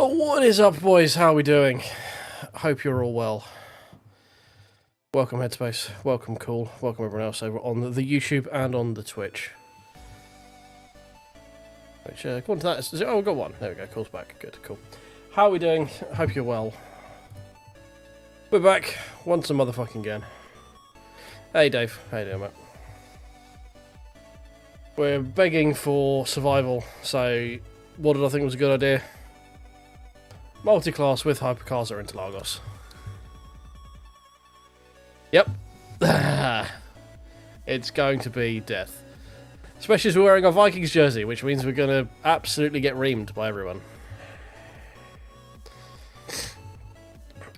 Oh, what is up, boys? How are we doing? Hope you're all well. Welcome, Headspace. Welcome, Cool. Welcome, everyone else over on the YouTube and on the Twitch. Which, according to that, oh, we've got one. There we go. Cool's back. Good, cool. How are we doing? Hope you're well. We're back once a motherfucking again. Hey, Dave. How you doing, mate? We're begging for survival, so what did I think was a good idea? Multi-class with hypercars or Interlagos. Yep. It's going to be death. Especially as we're wearing a Vikings jersey, which means we're going to absolutely get reamed by everyone.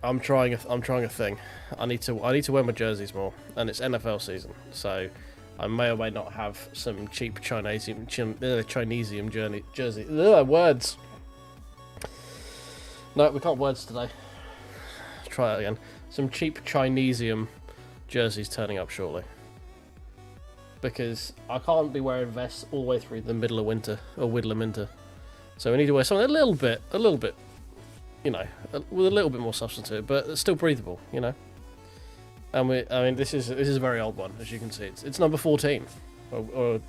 I'm trying a thing. I need to wear my jerseys more, and it's NFL season, so I may or may not have some cheap Chinesium jersey. Words. No, we can't words today. Let's try that again. Some cheap Chinesium jerseys turning up shortly. Because I can't be wearing vests all the way through the middle of winter, or middle of winter. So we need to wear something a little bit, you know, with a little bit more substance to it, but it's still breathable, you know. And I mean, this is a very old one, as you can see. It's number 14, or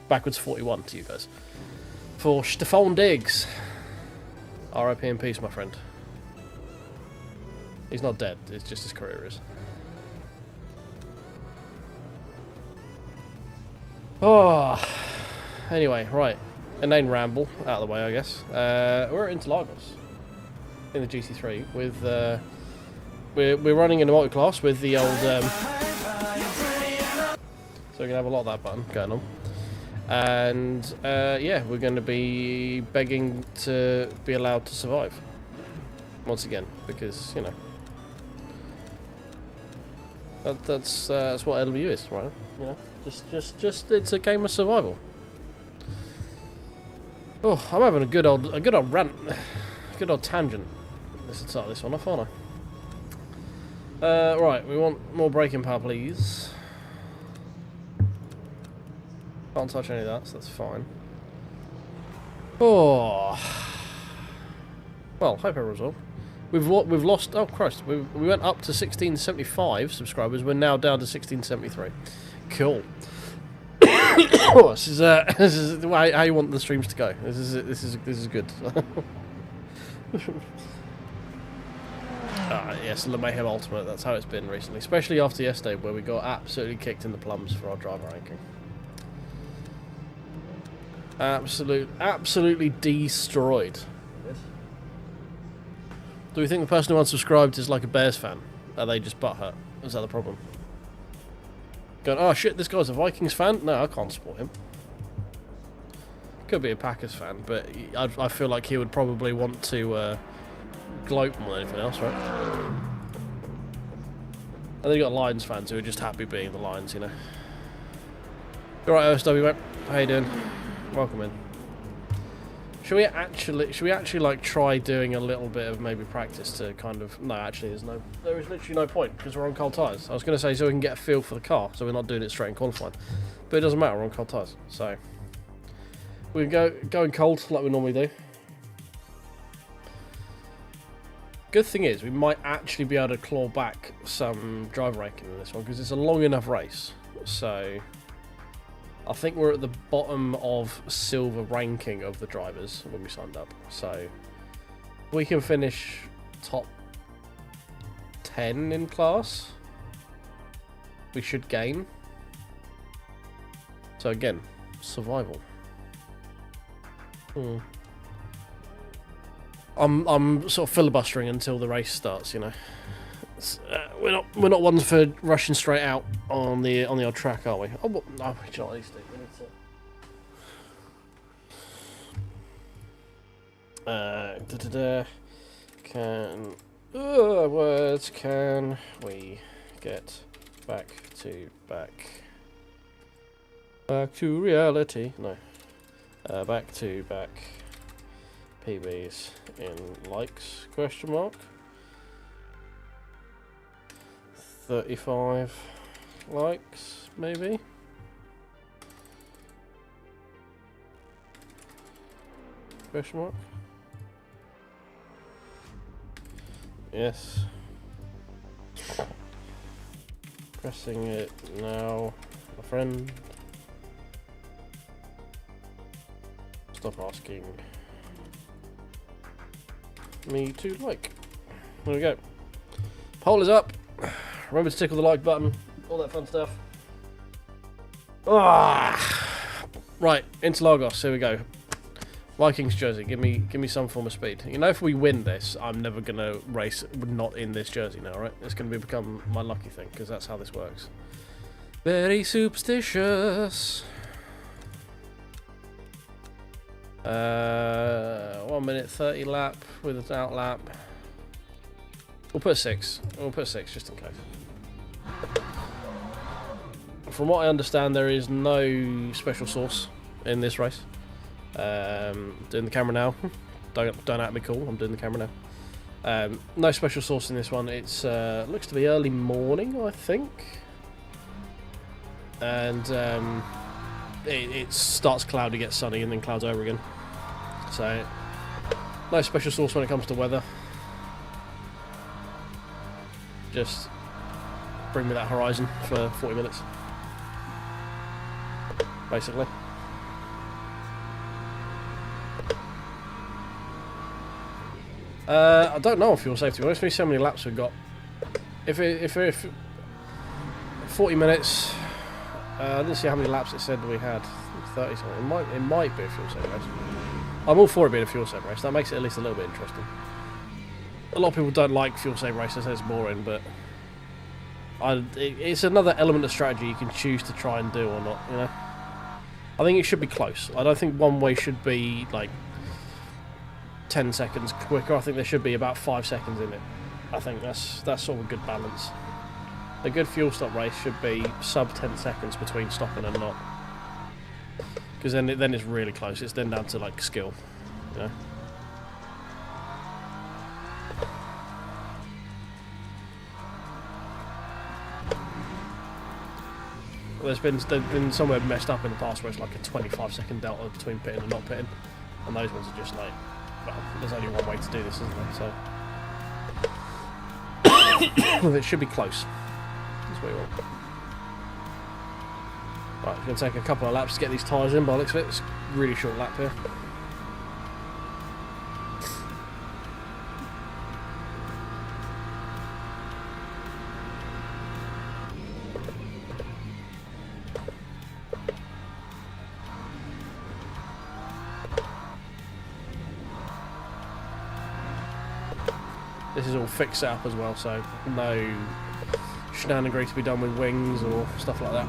backwards 41 to you guys. For Stefan Diggs. R.I.P. in peace, my friend. He's not dead, it's just his career is. Oh, anyway, right. Inane ramble out of the way, I guess. We're at Interlagos in the GT3 with we're running in a multi-class with the old so we're gonna have a lot of that button going on. And yeah, we're going to be begging to be allowed to survive once again, because you know that's what LMU is, right? You know, just it's a game of survival. Oh, I'm having a good old rant, a good old tangent. Let's start this one off, aren't I? Right, we want more braking power, please. Can't touch any of that, so that's fine. Oh, well, hope everyone's well. We've lost. Oh Christ, we went up to 1675 subscribers. We're now down to 1673. Cool. This is how you want the streams to go. This is good. Yes, Le Mayhem Ultimate. That's how it's been recently, especially after yesterday, where we got absolutely kicked in the plums for our driver ranking. Absolutely destroyed. Do we think the person who unsubscribed is like a Bears fan? Are they just butthurt? Is that the problem? Going, oh shit, this guy's a Vikings fan? No, I can't support him. Could be a Packers fan, but I feel like he would probably want to gloat more than anything else, right? And then you got Lions fans who are just happy being the Lions, you know. Alright, OSW, mate. How you doing? Welcome in. Should we actually like try doing a little bit of maybe practice to kind of... No, actually there is literally no point because we're on cold tyres. I was going to say so we can get a feel for the car, so we're not doing it straight in qualifying. But it doesn't matter, we're on cold tyres. So we can go in cold like we normally do. Good thing is we might actually be able to claw back some driver ranking in this one because it's a long enough race. So I think we're at the bottom of silver ranking of the drivers when we signed up. So we can finish top 10 in class. We should gain. So again, survival. I'm sort of filibustering until the race starts, you know. We're not ones for rushing straight out on the old track, are we? Oh, well, no, we don't need to. We need to. Words can we get back to reality? No. Back PBs in likes? Question mark. 35 likes, maybe. Question mark. Yes. Pressing it now, my friend. Stop asking me to like. There we go. Poll is up. Remember to tickle the like button. All that fun stuff. Ah! Right, into Lagos. Here we go. Vikings jersey. Give me some form of speed. You know, if we win this, I'm never gonna race not in this jersey now, right? It's gonna become my lucky thing because that's how this works. Very superstitious. 1 minute 30 lap without lap. We'll put 6. We'll put 6 just in case. From what I understand, there is no special sauce in this race. Doing the camera now. Don't at me cool. I'm doing the camera now. No special sauce in this one. It's looks to be early morning, I think, and it starts cloudy, gets sunny, and then clouds over again. So no special sauce when it comes to weather. Just bring me that horizon for 40 minutes, basically. I don't know on fuel safety. Honestly, me so many laps we've got. If 40 minutes, I didn't see how many laps it said we had. 30 something. It might be a fuel saving race. I'm all for it being a fuel saving race. That makes it at least a little bit interesting. A lot of people don't like fuel saving races. It's boring, but it's another element of strategy you can choose to try and do or not. You know, I think it should be close. I don't think one way should be like 10 seconds quicker. I think there should be about 5 seconds in it. I think that's sort of a good balance. A good fuel stop race should be sub 10 seconds between stopping and not, because then it's really close. It's then down to like skill, you know. There's been somewhere messed up in the past where it's like a 25-second delta between pitting and not pitting, and those ones are just like, well, there's only one way to do this, isn't there? So it should be close. That's what you want. Right, it's going to take a couple of laps to get these tyres in by the looks of it. It's a really short lap here. This is all fixed setup as well, so no shenanigans to be done with wings or stuff like that.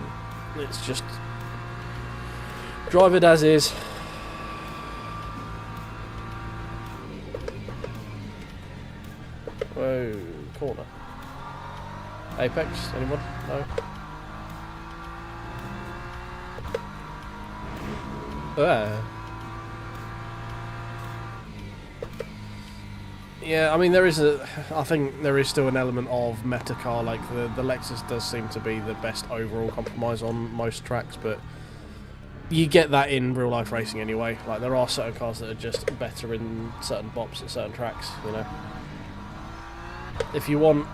It's just drive it as is. Whoa, corner. Apex, anyone? No? Yeah, I mean I think there is still an element of meta car. Like the Lexus does seem to be the best overall compromise on most tracks, but you get that in real life racing anyway. Like there are certain cars that are just better in certain bops at certain tracks, you know. If you want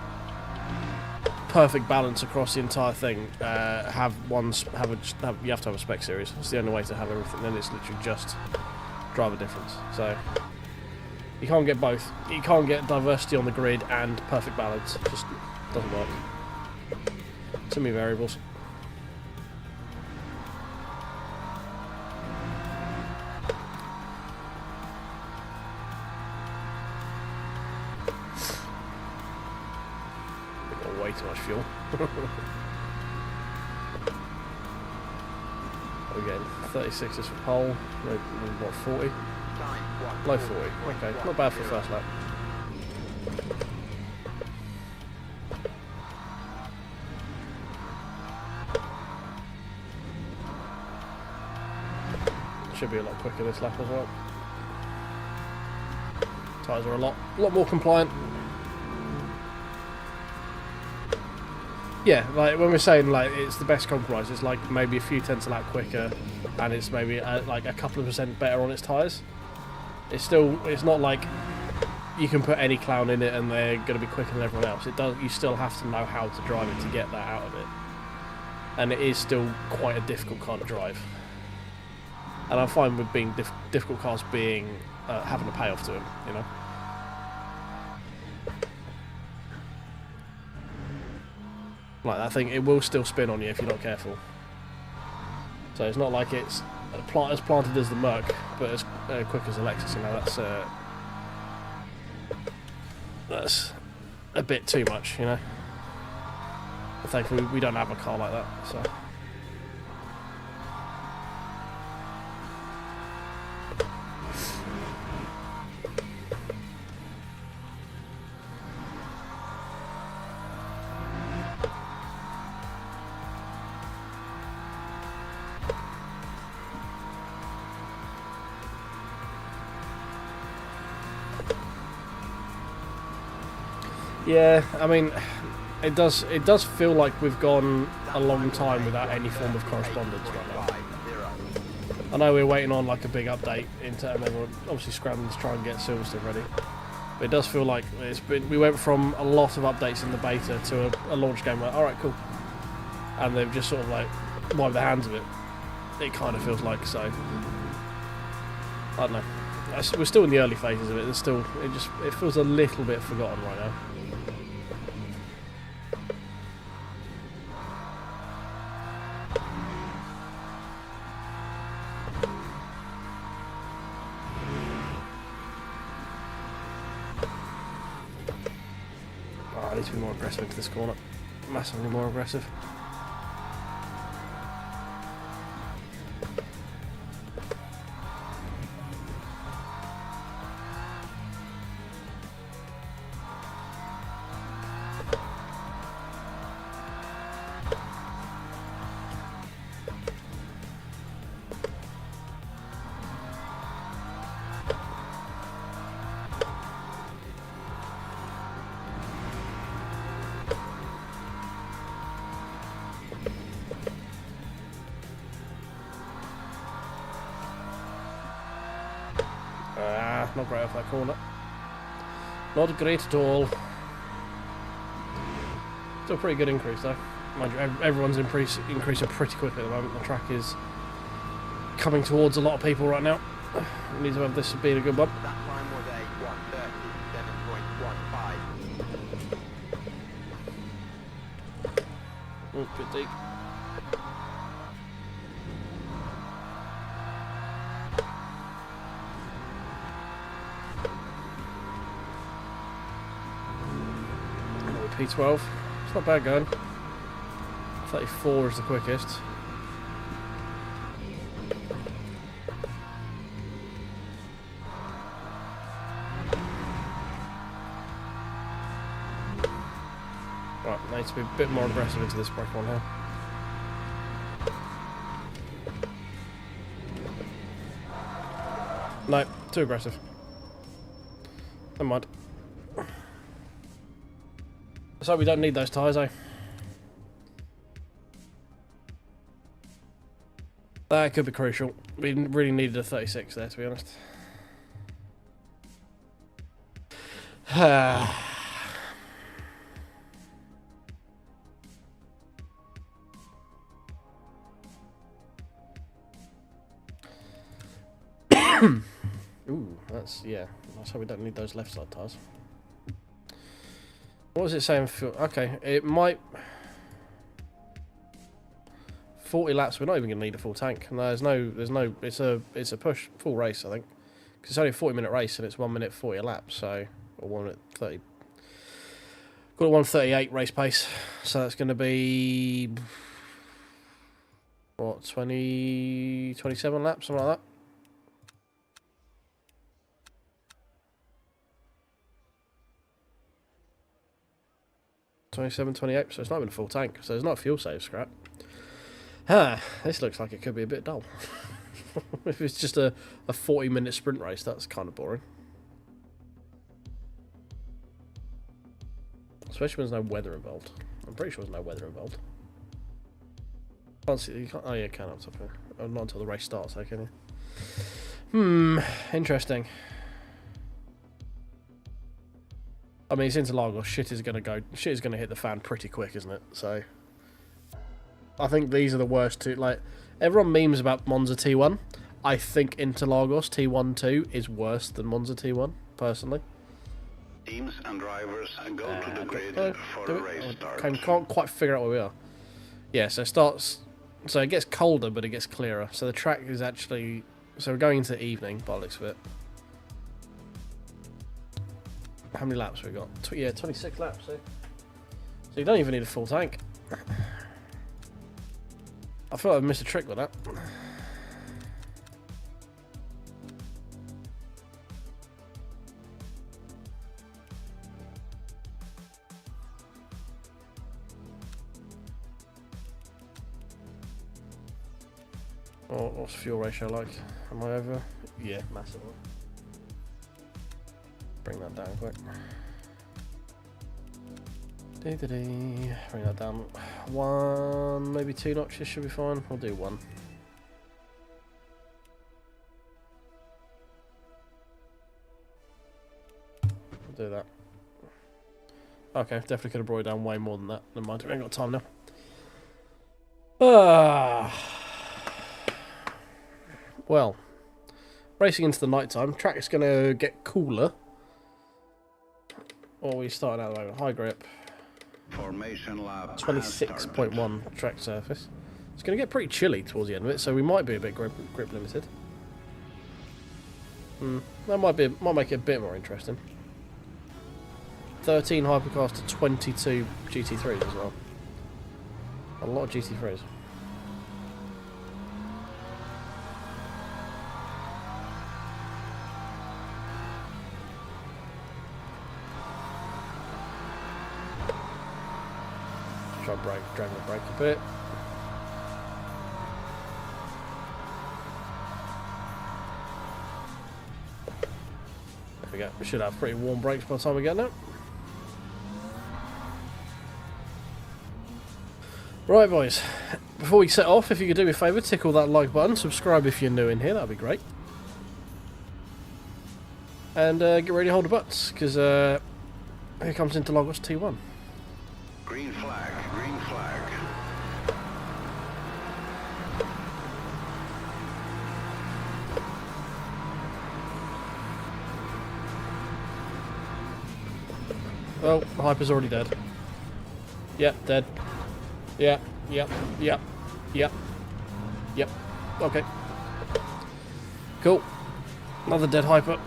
perfect balance across the entire thing, you have to have a spec series. It's the only way to have everything. Then it's literally just driver difference. So you can't get both. You can't get diversity on the grid and perfect balance. It just doesn't work. Too many variables. We've got way too much fuel. We're getting 36s for pole. What, 40? Low 40. Okay, not bad for the first lap. Should be a lot quicker this lap as well. Tyres are a lot more compliant. Yeah, like when we're saying like it's the best compromise, it's like maybe a few tenths a lap quicker, and it's maybe like a couple of % better on its tyres. It's not like you can put any clown in it and they're going to be quicker than everyone else. It does. You still have to know how to drive it to get that out of it, and it is still quite a difficult car to drive. And I'm fine with being difficult cars being having a payoff to them, you know. Like that thing, it will still spin on you if you're not careful. So it's not like it's as planted as the Merc, but as quick as the Lexus. You know, that's a bit too much, you know. But thankfully, we don't have a car like that, so. Yeah, I mean, it does feel like we've gone a long time without any form of correspondence right now. I know we're waiting on like a big update and everyone obviously scrambling to try and get Silverstone ready. But it does feel like we went from a lot of updates in the beta to a launch game like, alright, cool. And they've just sort of like wiped their hands of it. It kind of feels like, so. I don't know. We're still in the early phases of it. It feels a little bit forgotten right now. I need to be more aggressive into this corner. Massively more aggressive. Not great off that corner. Not great at all. Still a pretty good increase though. Mind you, everyone's increasing pretty quickly at the moment. The track is coming towards a lot of people right now. We need to have this being a good one. That time was a 1:37.15. Oh, bit deep. P12. It's not bad going. 34 is the quickest. Right, I need to be a bit more aggressive into this break one here. No, too aggressive. Never mind. So we don't need those tyres, eh? That could be crucial. We really needed a 36 there, to be honest. Ooh, that's, yeah. That's how we don't need those left side tyres. What was it saying? Okay, it might 40 laps. We're not even going to need a full tank. No, there's no. It's a push full race, I think, because it's only a 40-minute race and it's 1 minute 40 a lap. So, or 1 minute 30. Got a 1:38 race pace. So that's going to be what 27 laps, something like that. 27, 28, so it's not even a full tank, so there's not a fuel save scrap. This looks like it could be a bit dull. If it's just a 40-minute sprint race, that's kind of boring. Especially when there's no weather involved. I'm pretty sure there's no weather involved. Can't see, you can't, oh yeah, you can up top here. Oh, not until the race starts, though, can you? Interesting. I mean, it's Interlagos. Shit is gonna hit the fan pretty quick, isn't it? So, I think these are the worst two. Like, everyone memes about Monza T1. I think Interlagos T1-2 is worse than Monza T1, personally. Teams and drivers go to the grid for the race start. Can't quite figure out where we are. Yeah, so it starts. So it gets colder, but it gets clearer. So the track is actually. So we're going into the evening, by the looks of it. How many laps have we got? Yeah, 26 laps. So you don't even need a full tank. I feel like I've missed a trick with that. Oh, what's the fuel ratio like? Am I over? Yeah, massively. Bring that down quick. Bring that down 1, maybe 2 notches should be fine. We'll do 1. We'll do that. Okay, definitely could have brought it down way more than that. Never mind, we ain't got time now. Well, racing into the night time. Track's going to get cooler. Or we start out over high grip. Formation lap 26.1 track surface. It's going to get pretty chilly towards the end of it, so we might be a bit grip limited. That might make it a bit more interesting. 13 hypercars to 22 GT3s as well. A lot of GT3s. Try to drag the brake a bit. There we go. We should have pretty warm brakes by the time we get there. Right, boys. Before we set off, if you could do me a favour, tickle that like button, subscribe if you're new in here, that'd be great. And get ready to hold the butts, because here comes Interlagos T1. Green flag, green flag. Oh, the Hyper's already dead. Yep, dead. Yep. Okay. Cool. Another dead Hyper.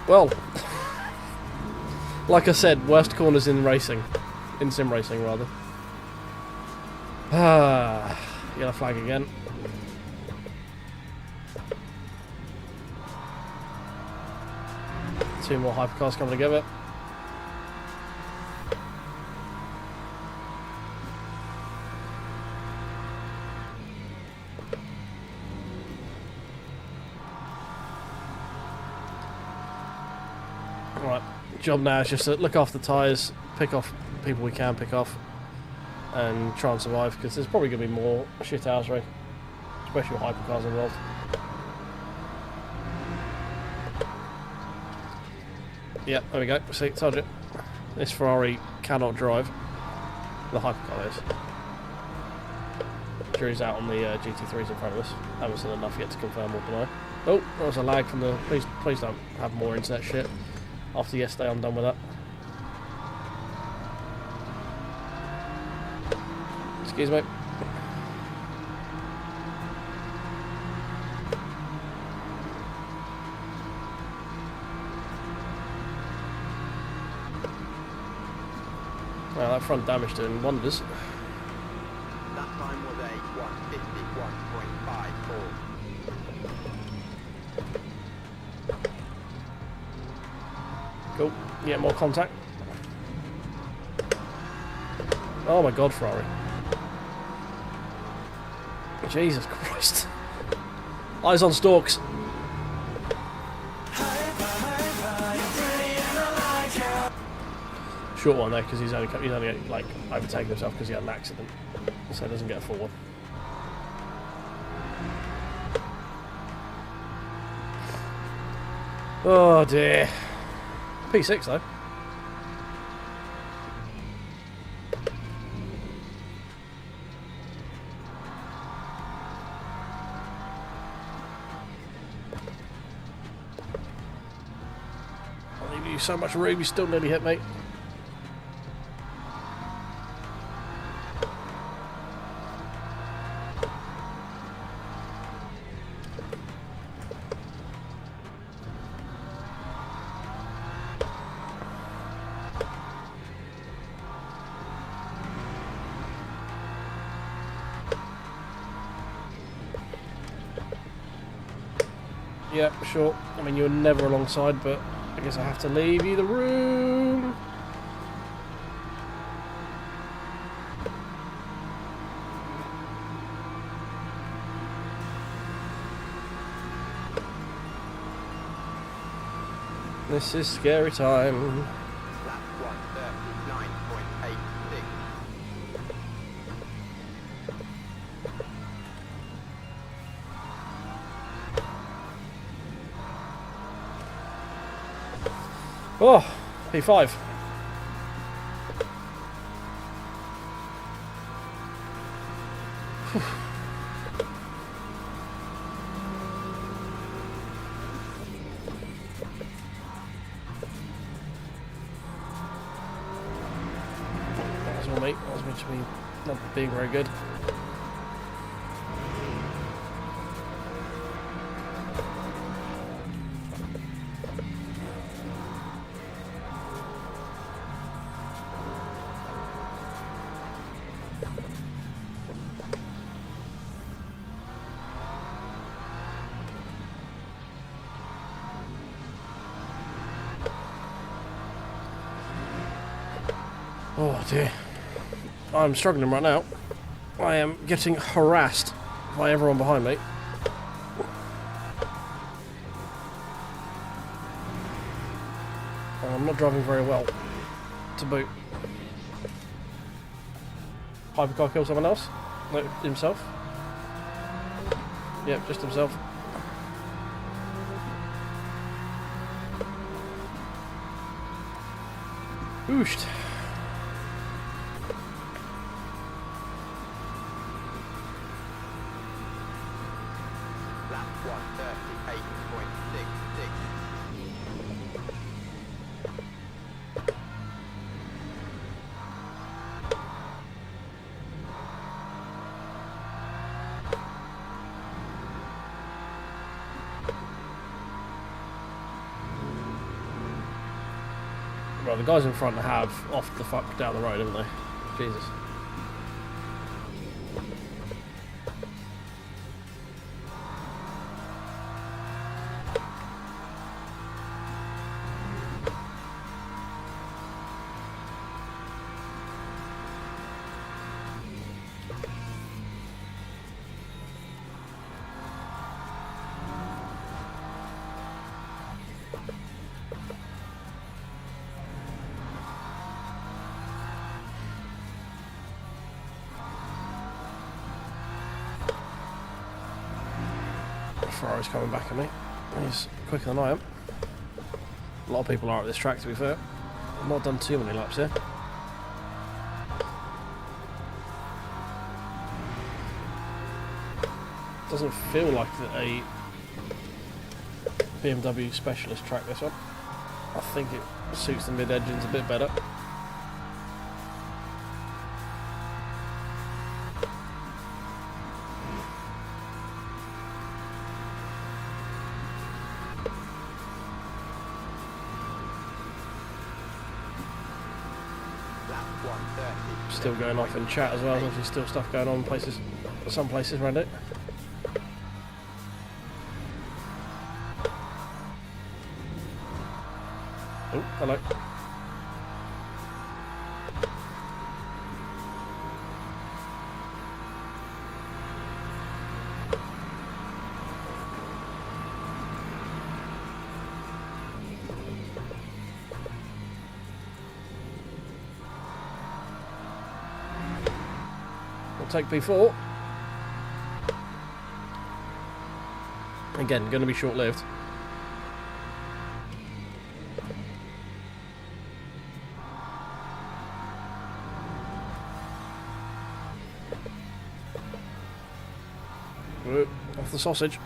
Well, like I said, worst corners in racing. In sim racing, rather. Yellow flag again. Two more hypercars coming together. Right, job now is just to look after the tyres, pick off people we can pick off, and try and survive, because there's probably going to be more shithousery, especially with hypercars involved. Yep, there we go. See, told you. This Ferrari cannot drive. The hypercar is. Jury's out on the GT3s in front of us. Haven't seen enough yet to confirm or deny. Oh, that was a lag from the... Please don't have more internet shit. After yesterday, I'm done with that. Excuse me. Well, that front damage doing wonders. That time was a 151.54. Cool. Yeah, more contact. Oh my god, Ferrari. Jesus Christ. Eyes on stalks. Short one there, because he's only like overtaken himself because he had an accident, so he doesn't get a full one. Oh dear. P6 though. I'll leave you so much room, you still nearly hit me. Yeah, sure. I mean, you're never alongside, but I guess I have to leave you the room. This is scary time. Lap 1:39.86. Oh, P5. That was all mate. That was meant to be not being very good. Oh dear. I'm struggling right now. I am getting harassed by everyone behind me. And I'm not driving very well, to boot. Hypercar kill someone else? No, himself? Yep, just himself. Ooshed. Lap 1:38.66. Well, the guys in front have off the fuck down the road, haven't they? Jesus. Ferrari's coming back at me. He's quicker than I am. A lot of people are at this track, to be fair. I've not done too many laps here. Doesn't feel like a BMW specialist track, this one. I think it suits the mid-engines a bit better. Lap 1:30. Still going off in chat as well. There's obviously still stuff going on in places, some places around it. Oh, hello. We'll take P4. Again, going to be short-lived. Off the sausage.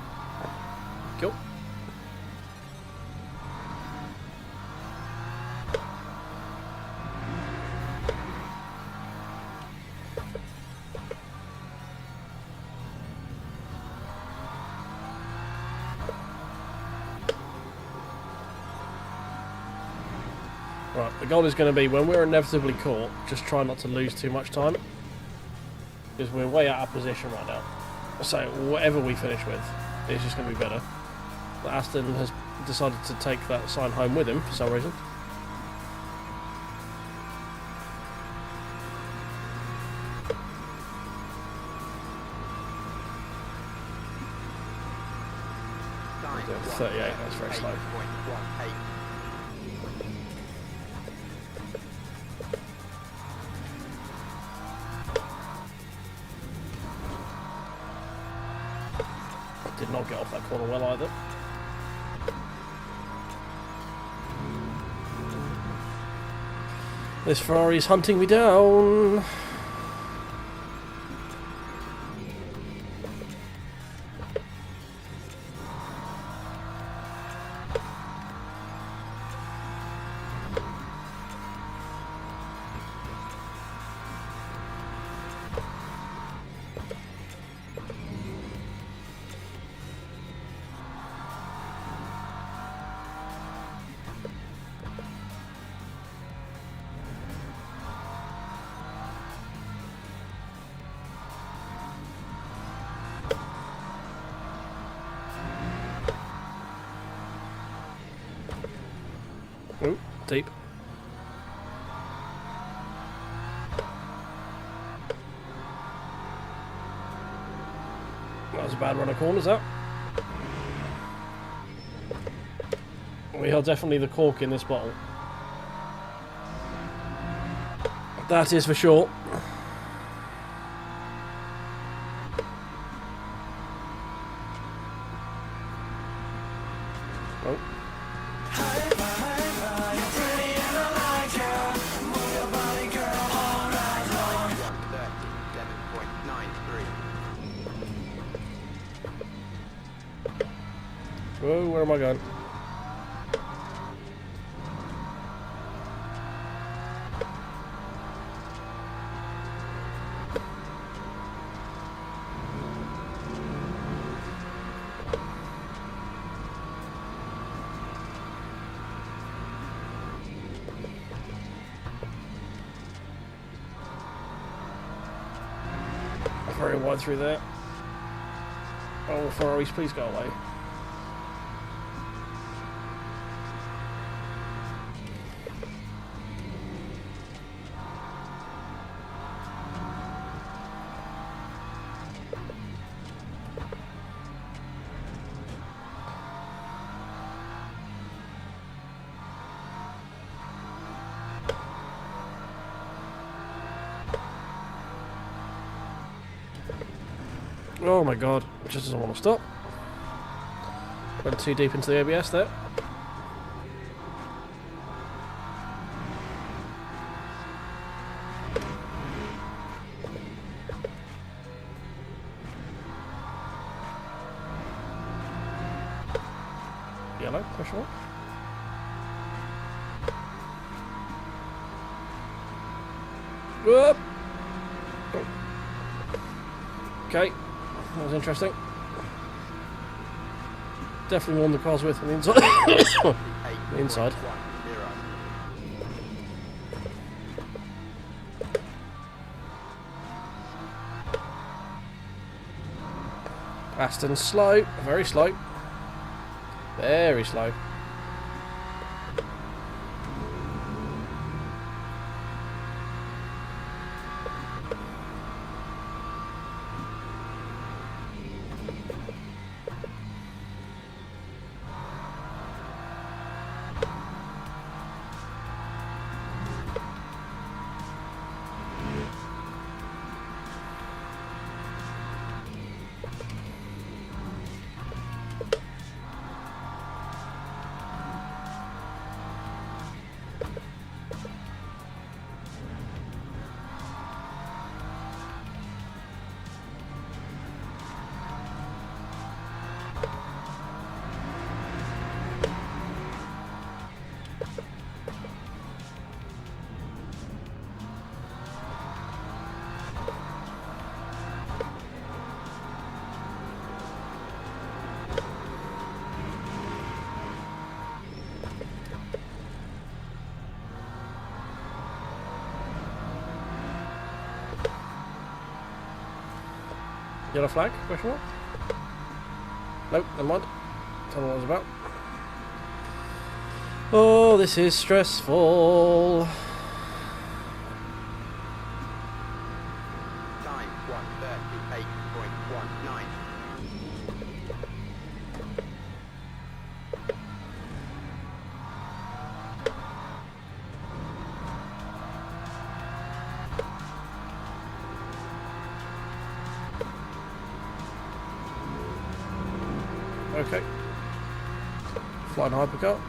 Cool. Right, the goal is going to be, when we're inevitably caught, just try not to lose too much time. Because we're way out of position right now. So whatever we finish with, it's just going to be better. But Aston has decided to take that sign home with him for some reason. Time 38, that's very slow. 1:08.18. Did not get off that corner well either. This Ferrari's hunting me down. Ooh, deep. That was a bad run of corners, that. We are definitely the cork in this bottle. That is for sure. Oh. 1:37.93. Whoa, where am I going? Very wide through there. Oh, Ferraris, please go away. Oh my god, it just doesn't want to stop. Went too deep into the ABS there. Yellow, question mark. Whoop! Okay. That was interesting. Definitely warned the cars with on the inside. The inside. Aston's slow, very slow. Very slow. Yellow flag? Question mark? Nope, never mind. Tell me what it was about. Oh, this is stressful. Time 1:38.19. Okay. Flying hypercar.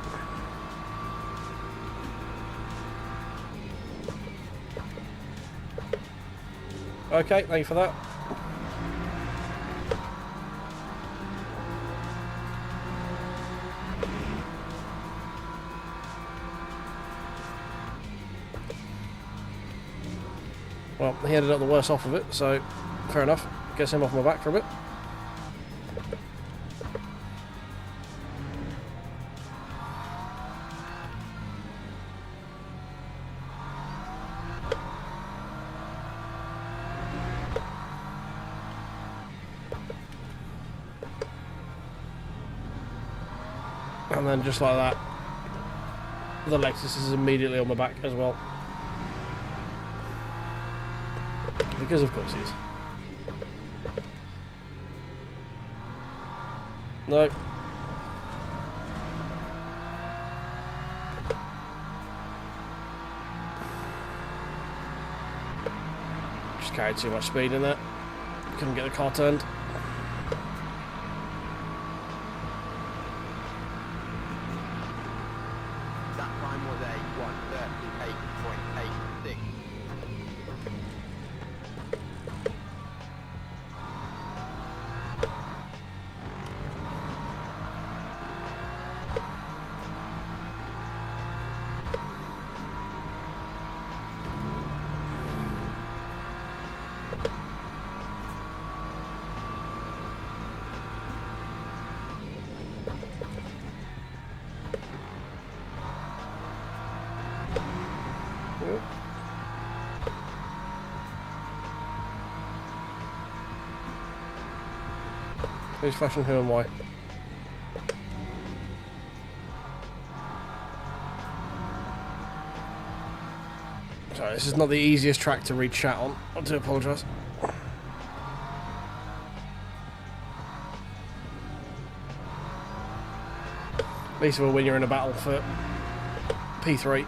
Okay, thank you for that. Well, he ended up the worse off of it, so fair enough. Gets him off my back for a bit. And then just like that, the Lexus is immediately on my back as well. Because of course he is. No. Just carried too much speed in there. Couldn't get the car turned. That time was a 1:38.86. Who's flashing who and why? Sorry, this is not the easiest track to read chat on. I do apologise. At least when you're in a battle for P3.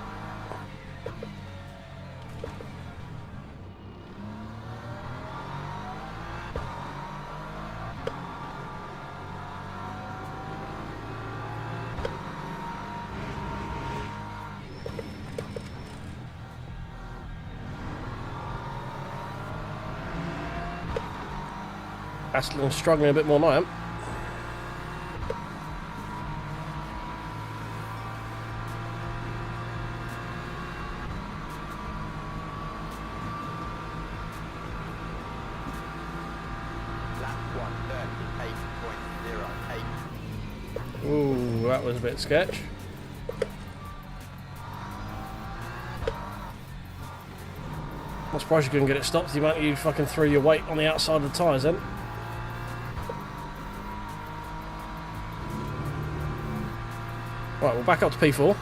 Aston's struggling a bit more than I am. Lap 1:38.08. Ooh, that was a bit sketch. I'm surprised you couldn't get it stopped the amount you fucking threw your weight on the outside of the tyres then. Right, we'll back up to P4.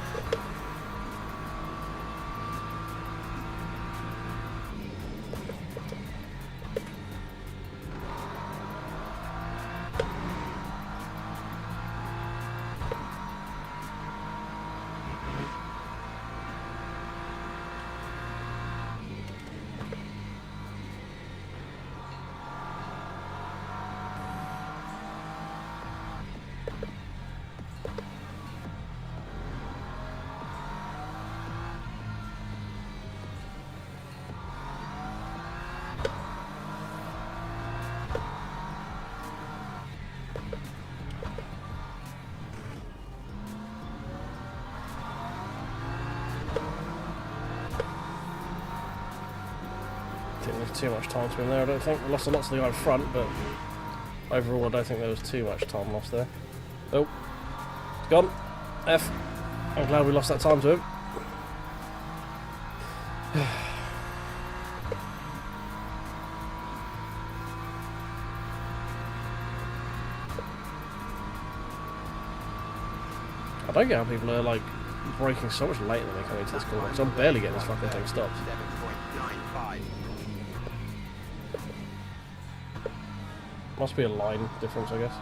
There's too much time to him there, I don't think. We lost a lot to the guy in front, but overall I don't think there was too much time lost there. Oh, it's gone. F. I'm glad we lost that time to him. don't get how people are like braking so much later than they come into this corner, because I'm barely getting this fucking thing stopped. 7.95. Must be a line difference, I guess.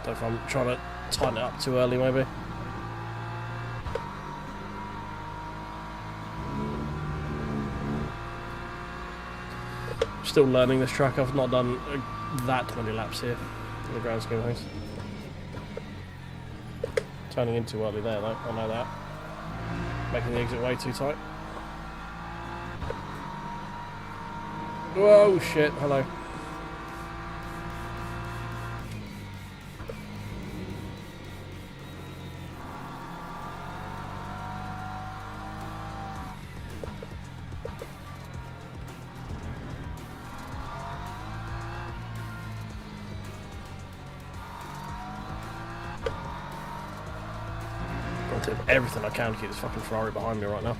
Don't know if I'm trying to tighten it up too early, maybe. Still learning this track. I've not done that many laps here in the grand scheme of things. Turning in too early there, though. I know that. Making the exit way too tight. Whoa, shit. Hello. I'm doing everything I can to keep this fucking Ferrari behind me right now.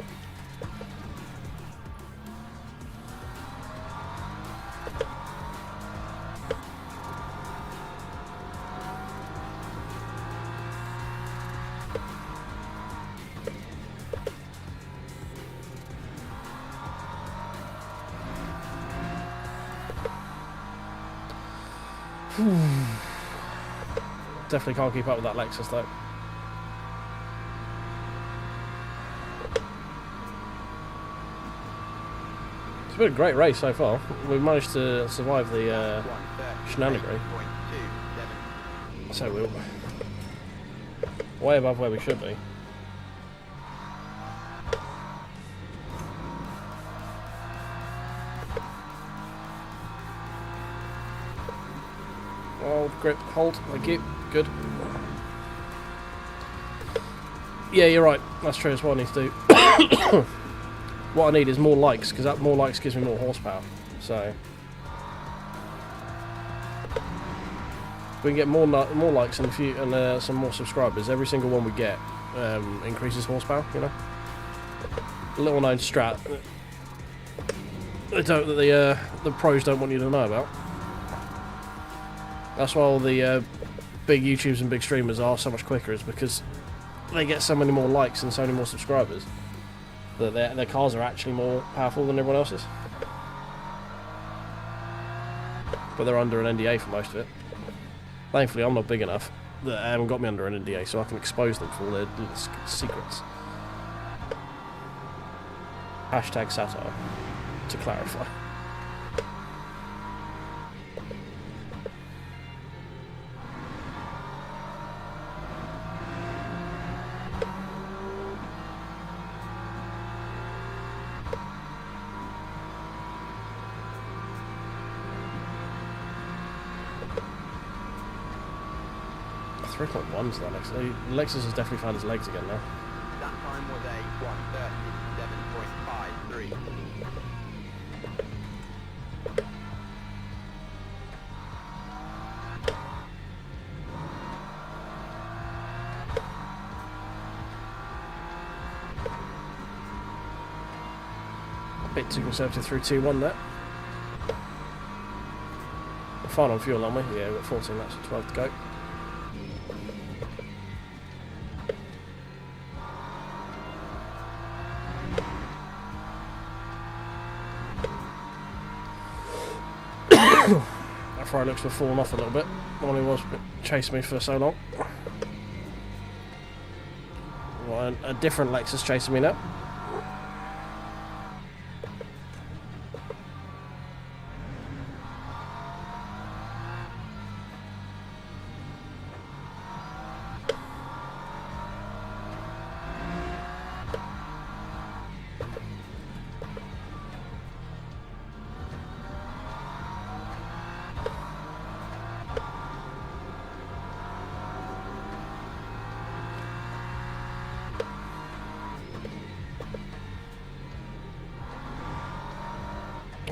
Definitely can't keep up with that Lexus though. It's been a great race so far. We've managed to survive the shenanigan. So we're way above where we should be. Hold, grip, hold, thank you. Good. Yeah, you're right. That's true. That's what I need to do. What I need is more likes, because that more likes gives me more horsepower. So if we can get more likes and some more subscribers, every single one we get increases horsepower. You know, a little known strat that the pros don't want you to know about. That's why all the big YouTubers and big streamers are so much quicker, is because they get so many more likes and so many more subscribers that their cars are actually more powerful than everyone else's. But they're under an NDA for most of it. Thankfully, I'm not big enough that they haven't got me under an NDA, so I can expose them for all their little secrets. Hashtag satire, to clarify. .1's that Lexus. Lexus has definitely found his legs again now. That time was a 1:37.53. A bit too conservative through 2-1 there. We're fine on fuel, aren't we? Yeah, we've got 14 laps and 12 to go. That Ferrari looks to have fallen off a little bit. The one who was chasing me for so long. Well, a different Lexus chasing me now.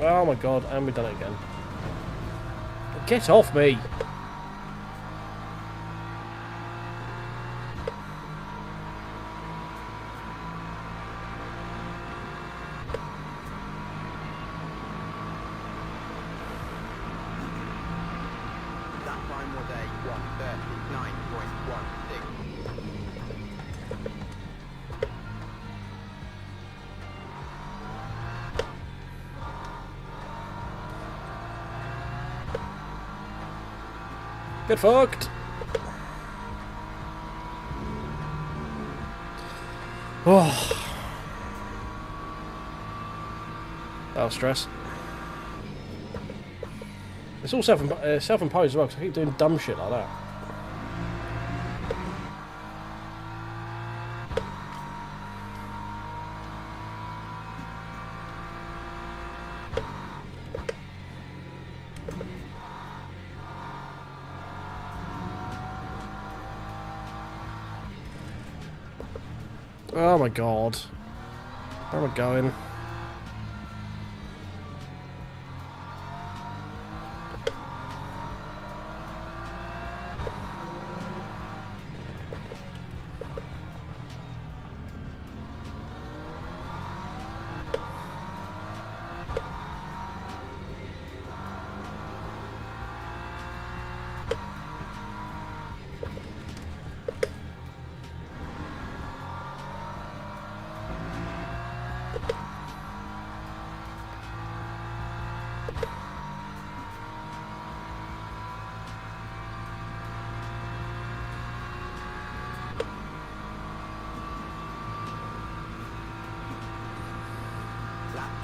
Oh my god, and we've done it again. Get off me! That time was a Get fucked! Oh. That'll stress. It's all self-imposed as well, because I keep doing dumb shit like that. Oh my god. Where am I going?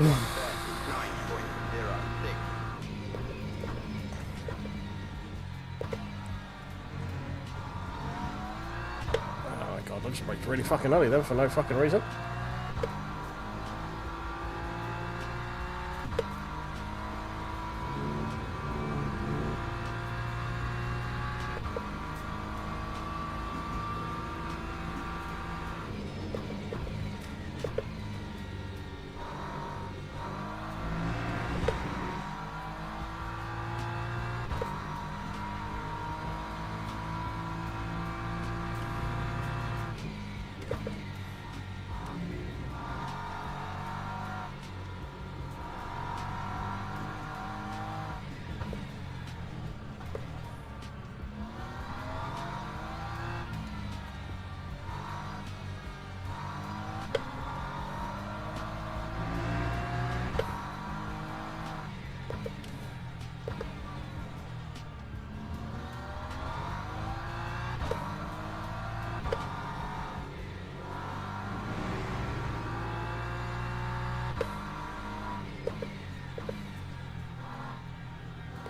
Oh my god, I just braked really fucking early then for no fucking reason.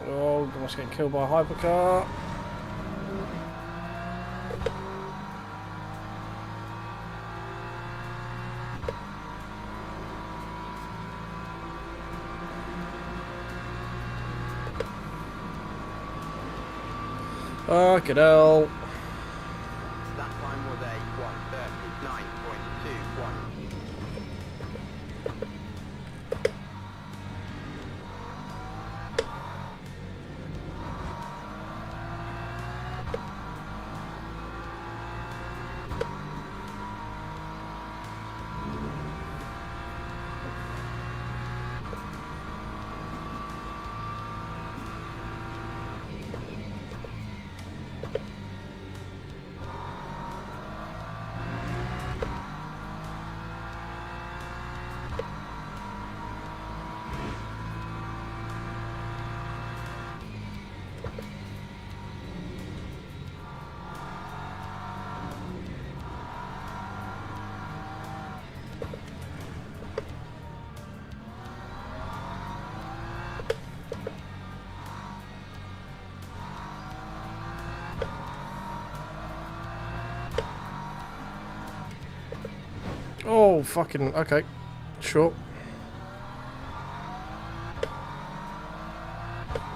Oh, almost getting killed by a hypercar. Fucking hell. That time was a 1:39.21. Oh, fucking, okay. Sure.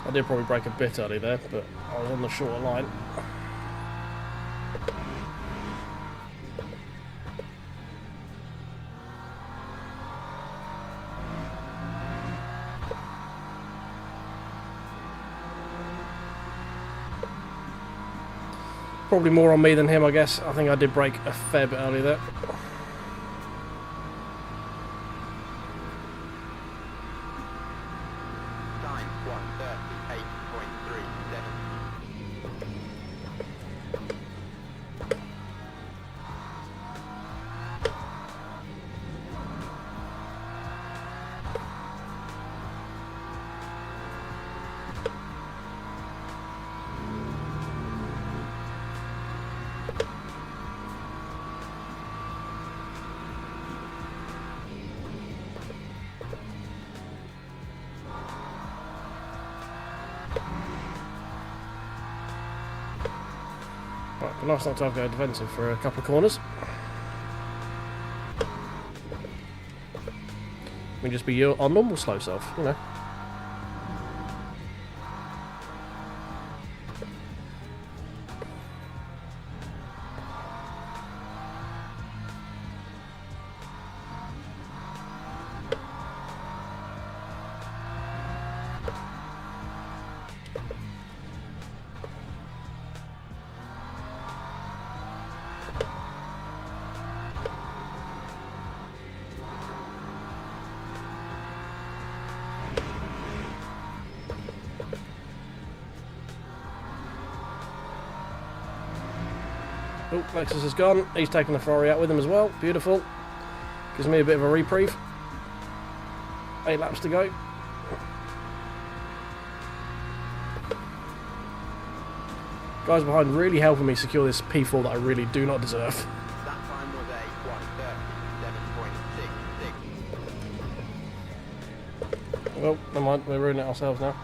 I did probably break a bit early there, but I was on the shorter line. Probably more on me than him, I guess. I think I did break a fair bit early there. Time 1:38.37. Nice not to have to go defensive for a couple of corners. We just be our normal slow self, you know. Oh, Lexus is gone. He's taking the Ferrari out with him as well. Beautiful. Gives me a bit of a reprieve. 8 laps to go. Guys behind really helping me secure this P4 that I really do not deserve. That time was a 1:37.66. Well, never mind. We're ruining it ourselves now.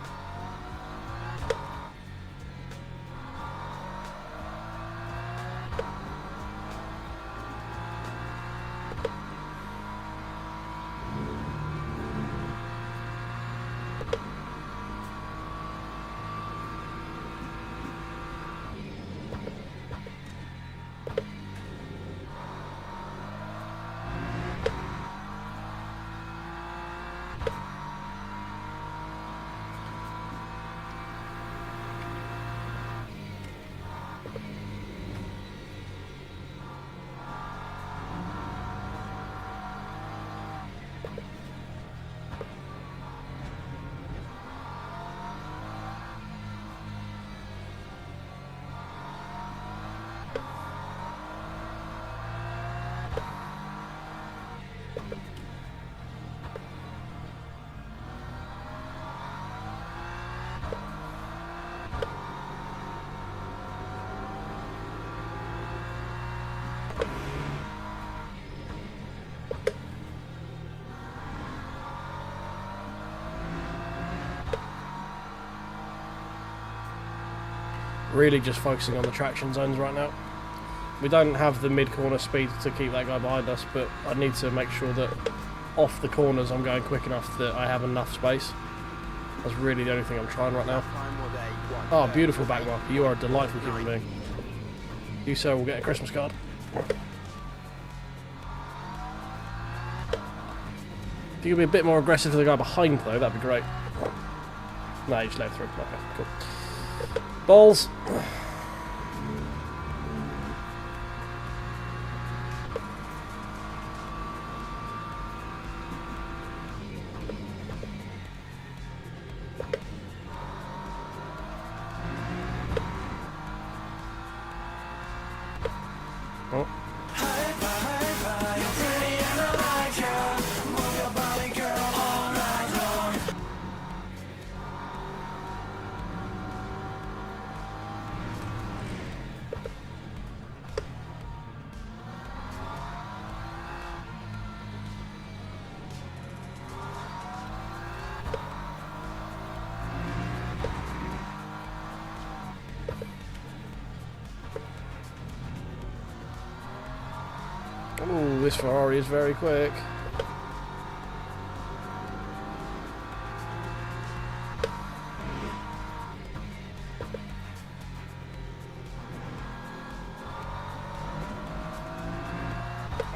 Really just focusing on the traction zones right now. We don't have the mid-corner speed to keep that guy behind us, but I need to make sure that off the corners I'm going quick enough that I have enough space. That's really the only thing I'm trying right now. Oh, beautiful back marker. You are a delightful human being. You, sir, will get a Christmas card. If you could be a bit more aggressive to the guy behind, though, that'd be great. No, you just let him through. Okay, cool. Balls. Oh. Ooh, this Ferrari is very quick.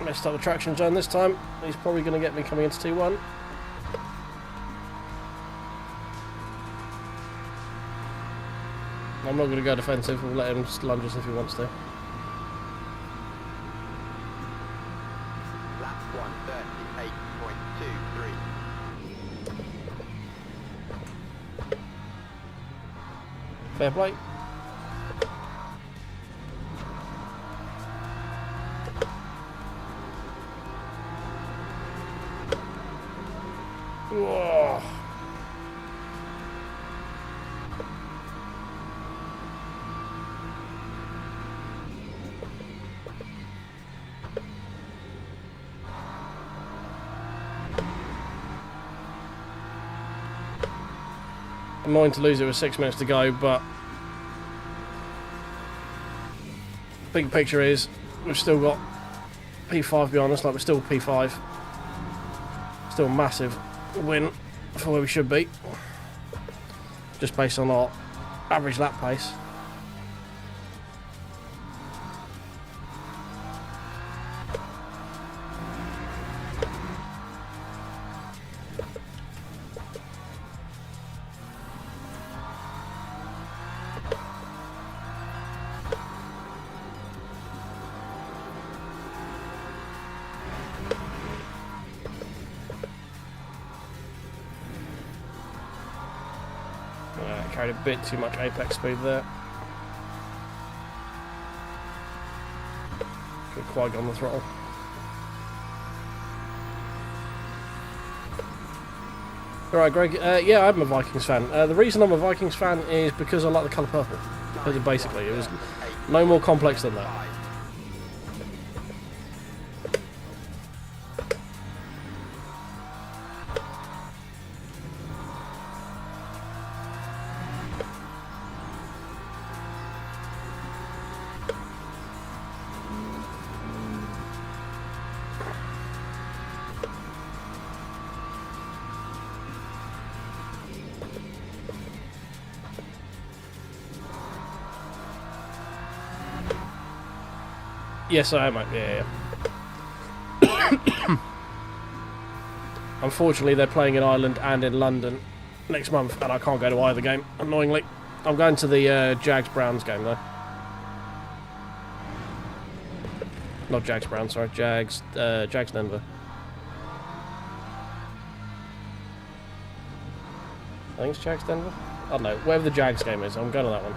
Messed up the traction zone this time. He's probably going to get me coming into T1. I'm not going to go defensive. We'll let him lunge us if he wants to. Lap 1:38.23. Fair play. Whoa. Annoying to lose it with 6 minutes to go, but big picture is we've still got P5 behind us, like we're still P5. Still a massive win for where we should be. Just based on our average lap pace. Carried a bit too much apex speed there. Good quite on the throttle. Alright, Greg. Yeah, I'm a Vikings fan. The reason I'm a Vikings fan is because I like the colour purple. Basically, it was no more complex than that. Yes, I am. Yeah. Unfortunately, they're playing in Ireland and in London next month, and I can't go to either game, annoyingly. I'm going to the Jags-Browns game, though. Not Jags-Browns, sorry. Jags-Denver. I think it's Jags-Denver? I don't know. Whatever the Jags game is, I'm going to that one.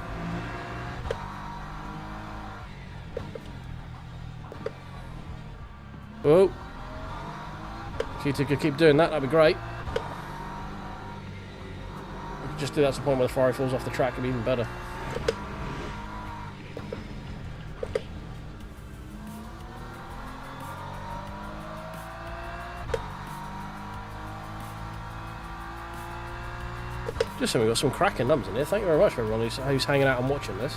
Whoa. If you two could keep doing that, that'd be great. Just do that to the point where the Ferrari falls off the track, it'd be even better. Just so we've got some cracking numbers in here. Thank you very much for everyone who's hanging out and watching this.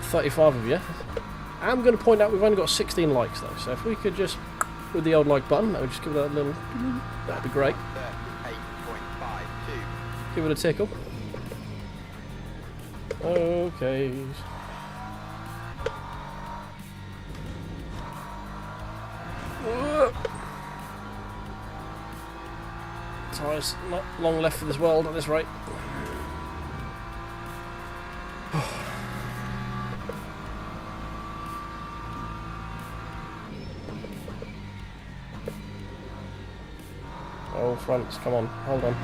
35 of you. I'm going to point out we've only got 16 likes though, so if we could just, with the old like button, that would just give that a little, that'd be great. 38.52. Give it a tickle. Okay. Tyres not long left for this world at this rate. Oh, fronts, come on, hold on.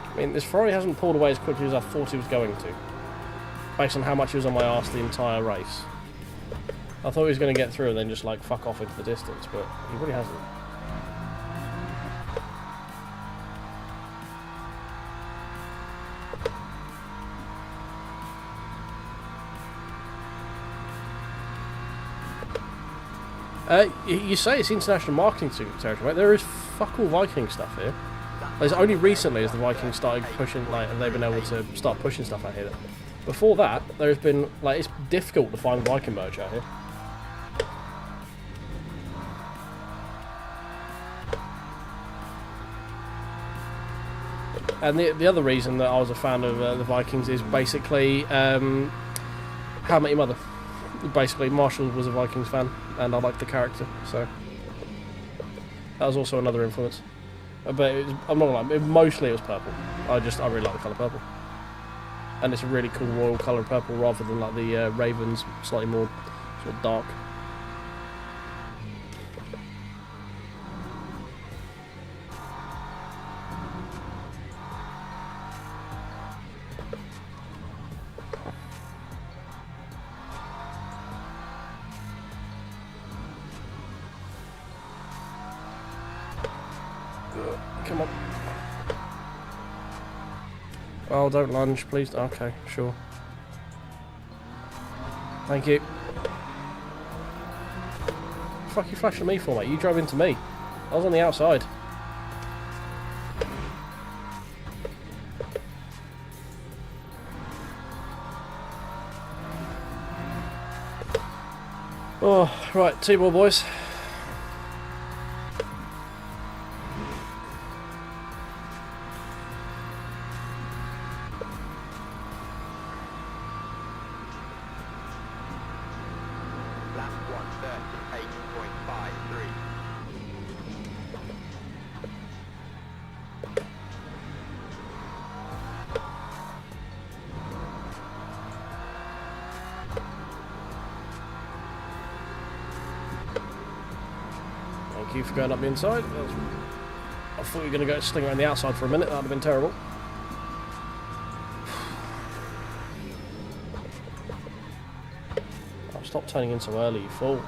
I mean, this Ferrari hasn't pulled away as quickly as I thought he was going to, based on how much he was on my arse the entire race. I thought he was going to get through and then just like fuck off into the distance, but he really hasn't. You say it's international marketing territory, right? There is fuck all Viking stuff here. It's only recently as the Vikings started pushing, like, and they've been able to start pushing stuff out here. Before that, there's been, like, it's difficult to find Viking merch out here. And the other reason that I was a fan of the Vikings is basically How I Met Your Mother. Basically, Marshall was a Vikings fan, and I liked the character, so that was also another influence. But I'm not gonna lie, mostly it was purple. I really like the colour purple, and it's a really cool royal colour purple rather than like the Ravens, slightly more sort of dark. Come on. Oh, don't lunge, please. Okay, sure. Thank you. Fuck you flashing me for, mate? You drove into me. I was on the outside. Oh, right, 2 more, boys. Lap 1:38.53. Thank you for going up the inside. I thought you were going to go sling around the outside for a minute. That would have been terrible. Oh, stop turning in so early, you fool.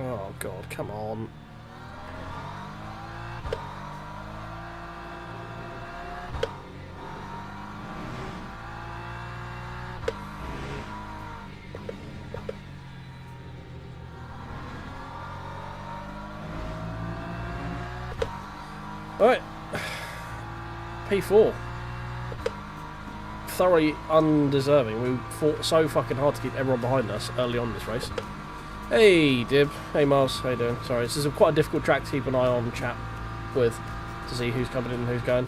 Oh god, come on. Alright. P4. Thoroughly undeserving. We fought so fucking hard to keep everyone behind us early on in this race. Hey, Dib. Hey, Miles. How you doing? Sorry, this is quite a difficult track to keep an eye on chat with to see who's coming in and who's going.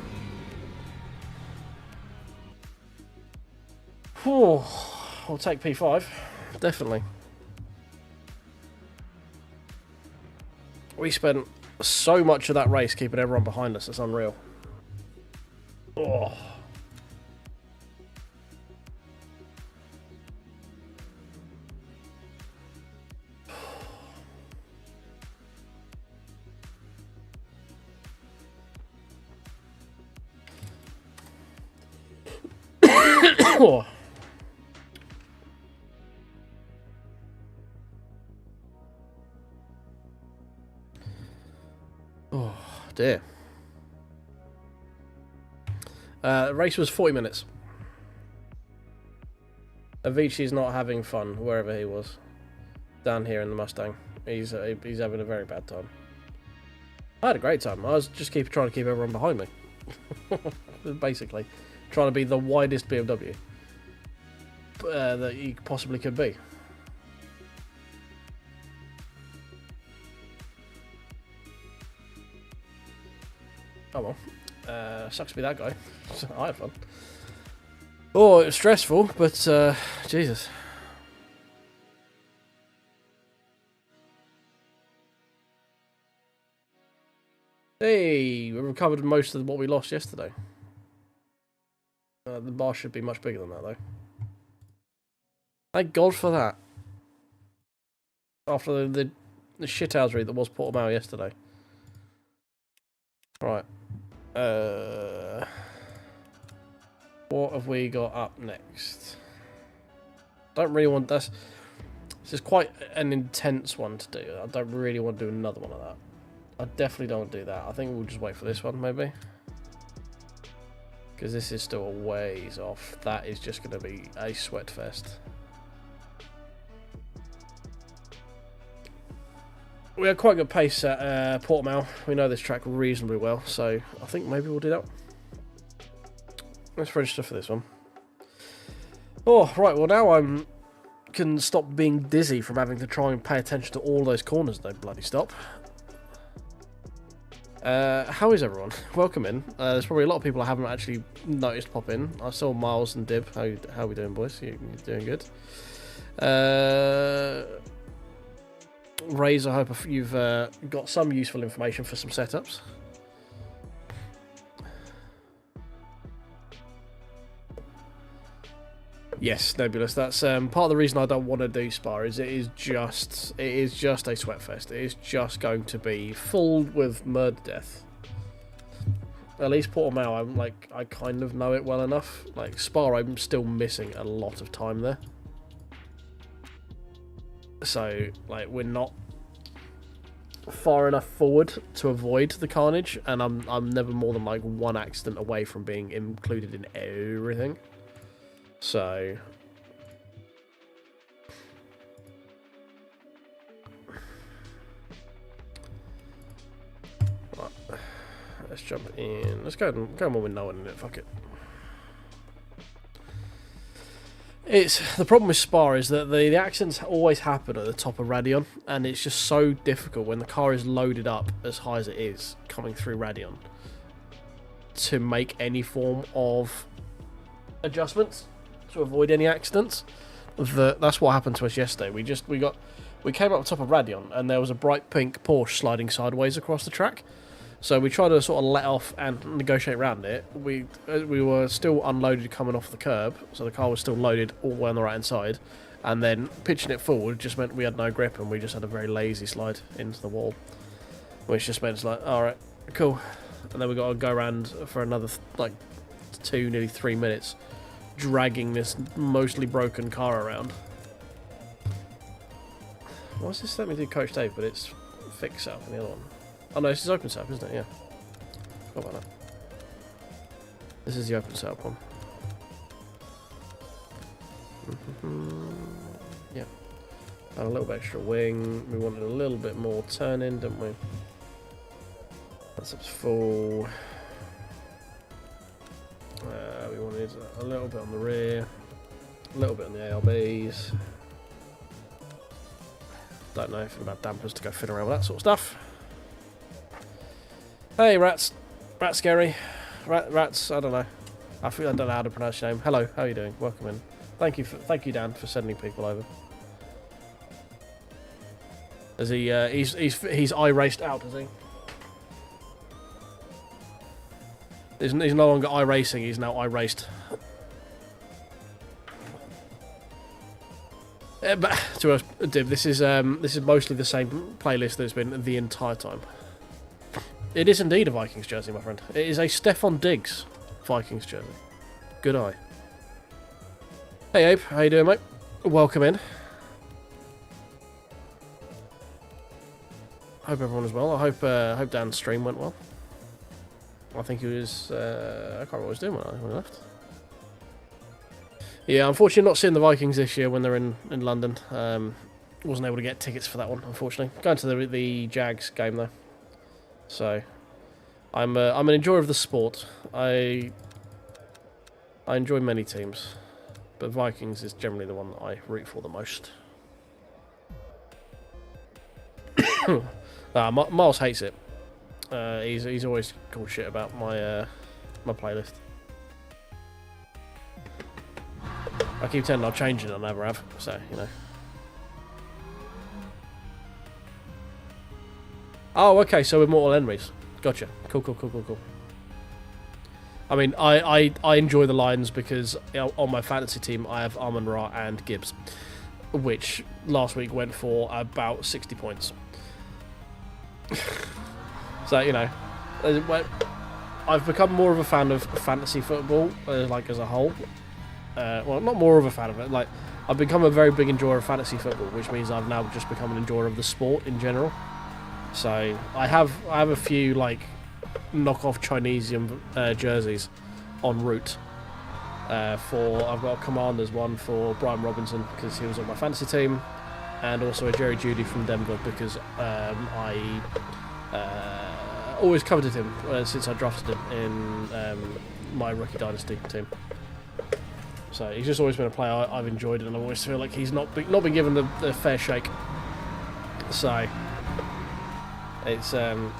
Whew. I'll take P5. Definitely. We spent so much of that race keeping everyone behind us. It's unreal. Oh. Oh. Oh dear. The race was 40 minutes. Avicii's not having fun wherever he was. Down here in the Mustang. He's having a very bad time. I had a great time. I was just trying to keep everyone behind me. Basically. Trying to be the widest BMW that you possibly could be. Oh well. Sucks to be that guy. I had fun. Oh, it was stressful, but Jesus. Hey, we recovered most of what we lost yesterday. The bar should be much bigger than that, though. Thank God for that. After the shithousery that was Portimao yesterday. Right. What have we got up next? Don't really want this. This is quite an intense one to do. I don't really want to do another one of that. I definitely don't want to do that. I think we'll just wait for this one, maybe. Because this is still a ways off. That is just going to be a sweat fest. We had quite good pace at Portimao. We know this track reasonably well, so I think maybe we'll do that. Let's register for this one. Oh, right, well now I can stop being dizzy from having to try and pay attention to all those corners don't bloody stop. How is everyone? Welcome in. There's probably a lot of people I haven't actually noticed pop in. I saw Miles and Dib. How we doing, boys? You doing good? Raze, I hope you've got some useful information for some setups. Yes, Nebulous. That's part of the reason I don't want to do Spa. Is it is just a sweatfest. It is just going to be full with murder death. At least Portimao, I kind of know it well enough. Like Spa, I'm still missing a lot of time there. So like we're not far enough forward to avoid the carnage, and I'm never more than like one accident away from being included in everything. So right, let's jump in. Let's go on with no one in it. Fuck it. It's the problem with Spa is that the accidents always happen at the top of Radion, and it's just so difficult when the car is loaded up as high as it is coming through Radion to make any form of adjustments to avoid any accidents. That's what happened to us yesterday. We came up the top of Radion, and there was a bright pink Porsche sliding sideways across the track. So we tried to sort of let off and negotiate around it. We were still unloaded coming off the curb, so the car was still loaded all the way on the right hand side, and then pitching it forward just meant we had no grip, and we just had a very lazy slide into the wall, which just meant it's like, all right, cool, and then we got to go around for another like 2, nearly 3 minutes, dragging this mostly broken car around. What's this? Let me do Coach Dave, but it's fixed up in the other one. Oh no, this is open setup, isn't it? Yeah. Forgot about that. This is the open setup one. Yeah. And a little bit extra wing. We wanted a little bit more turn-in, didn't we? That's up full. We wanted a little bit on the rear, a little bit on the ARBs. Don't know anything about dampers to go fiddling around with that sort of stuff. Hey, Rats. Rat Scary. Rats, I don't know. I don't know how to pronounce your name. Hello, how are you doing? Welcome in. Thank you, Dan, for sending people over. Is he, he's I-raced out, is he? He's no longer I-racing, he's now I-raced. But to us, Dib, this is mostly the same playlist that it's been the entire time. It is indeed a Vikings jersey, my friend. It is a Stefan Diggs Vikings jersey. Good eye. Hey Abe, how you doing, mate? Welcome in. Hope everyone is well. I hope Dan's stream went well. I think he was. I can't remember what he was doing when he left. Yeah, unfortunately, not seeing the Vikings this year when they're in London. Wasn't able to get tickets for that one, unfortunately. Going to the Jags game though. So, I'm an enjoyer of the sport. I enjoy many teams, but Vikings is generally the one that I root for the most. Miles hates it. He's always called shit about my my playlist. I keep telling him I'll change it, and I never have. So you know. Oh, okay, so we're mortal enemies. Gotcha. Cool. I mean, I enjoy the Lions because on my fantasy team I have Amon-Ra and Gibbs, which last week went for about 60 points. So, you know, I've become more of a fan of fantasy football, like as a whole. Well, not more of a fan of it. Like, I've become a very big enjoyer of fantasy football, which means I've now just become an enjoyer of the sport in general. So I have a few like knockoff Chinese jerseys en route. I've got a Commanders one for Brian Robinson because he was on my fantasy team, and also a Jerry Jeudy from Denver because I always coveted him since I drafted him in my rookie dynasty team. So he's just always been a player I've enjoyed, and I always feel like he's not been given the fair shake. So. It's yeah.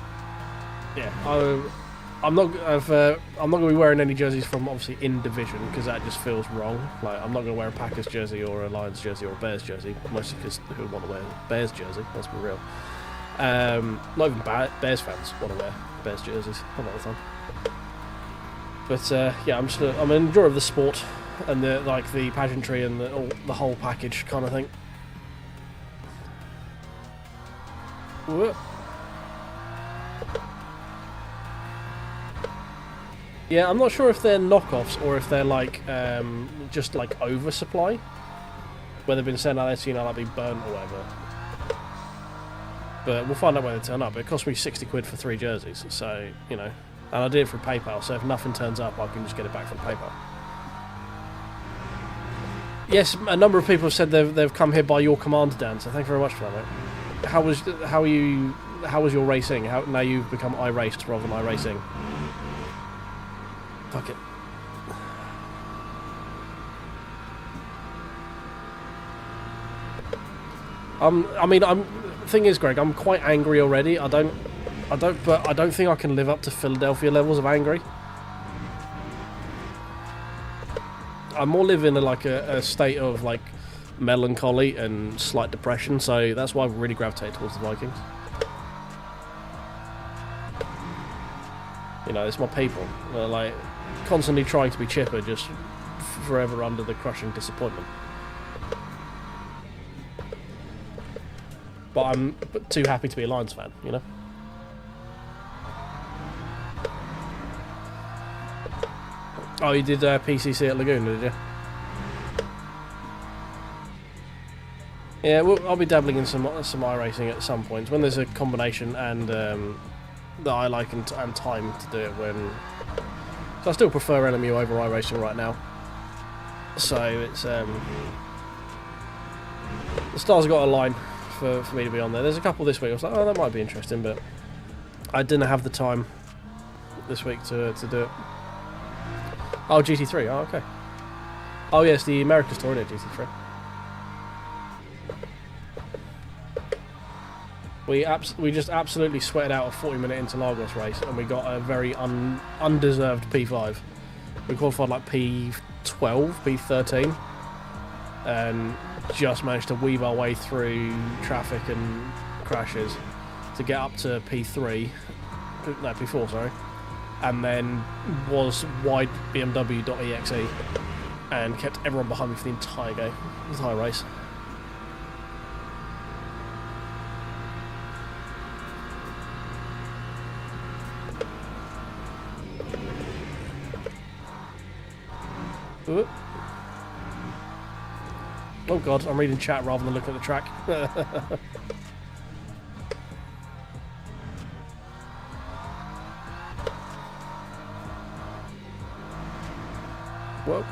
I'm not going to be wearing any jerseys from obviously in division because that just feels wrong. Like I'm not going to wear a Packers jersey or a Lions jersey or a Bears jersey, mostly because who would want to wear a Bears jersey? Let's be real. Not even Bears fans want to wear Bears jerseys a lot of the time. But yeah, I'm an enjoyer of the sport and the pageantry and the whole package kind of thing. Whoa. Yeah, I'm not sure if they're knockoffs or if they're like just like oversupply, where they've been sent out there to like be burnt or whatever. But we'll find out when they turn up. It cost me 60 quid for 3 jerseys, so and I did it through PayPal. So if nothing turns up, I can just get it back from PayPal. Yes, a number of people have said they've come here by your command, Dan. So thank you very much for that, mate. How was your racing? Now you've become iRaced rather than iRacing. Fuck it. Thing is, Greg, I'm quite angry already. I don't think I can live up to Philadelphia levels of angry. I more live in a state of like melancholy and slight depression, so that's why I've really gravitated towards the Vikings. It's my people. They're like constantly trying to be chipper, just forever under the crushing disappointment. But I'm too happy to be a Lions fan, Oh, you did PCC at Lagoon, did you? Yeah, well, I'll be dabbling in some iRacing at some point when there's a combination and that I like and time to do it when. So I still prefer LMU over iRacing right now. So it's the stars have got a line for me to be on there. There's a couple this week. I was like, oh, that might be interesting, but I didn't have the time this week to do it. Oh, GT3. Oh, okay. Oh, yes, the America's Tour at GT3. We just absolutely sweated out a 40-minute Interlagos race, and we got a very undeserved P5. We qualified like P12, P13, and just managed to weave our way through traffic and crashes to get up to P4, sorry, and then was wide BMW.exe and kept everyone behind me for the entire game, the entire race. Ooh. Oh god, I'm reading chat rather than looking at the track. Whoa.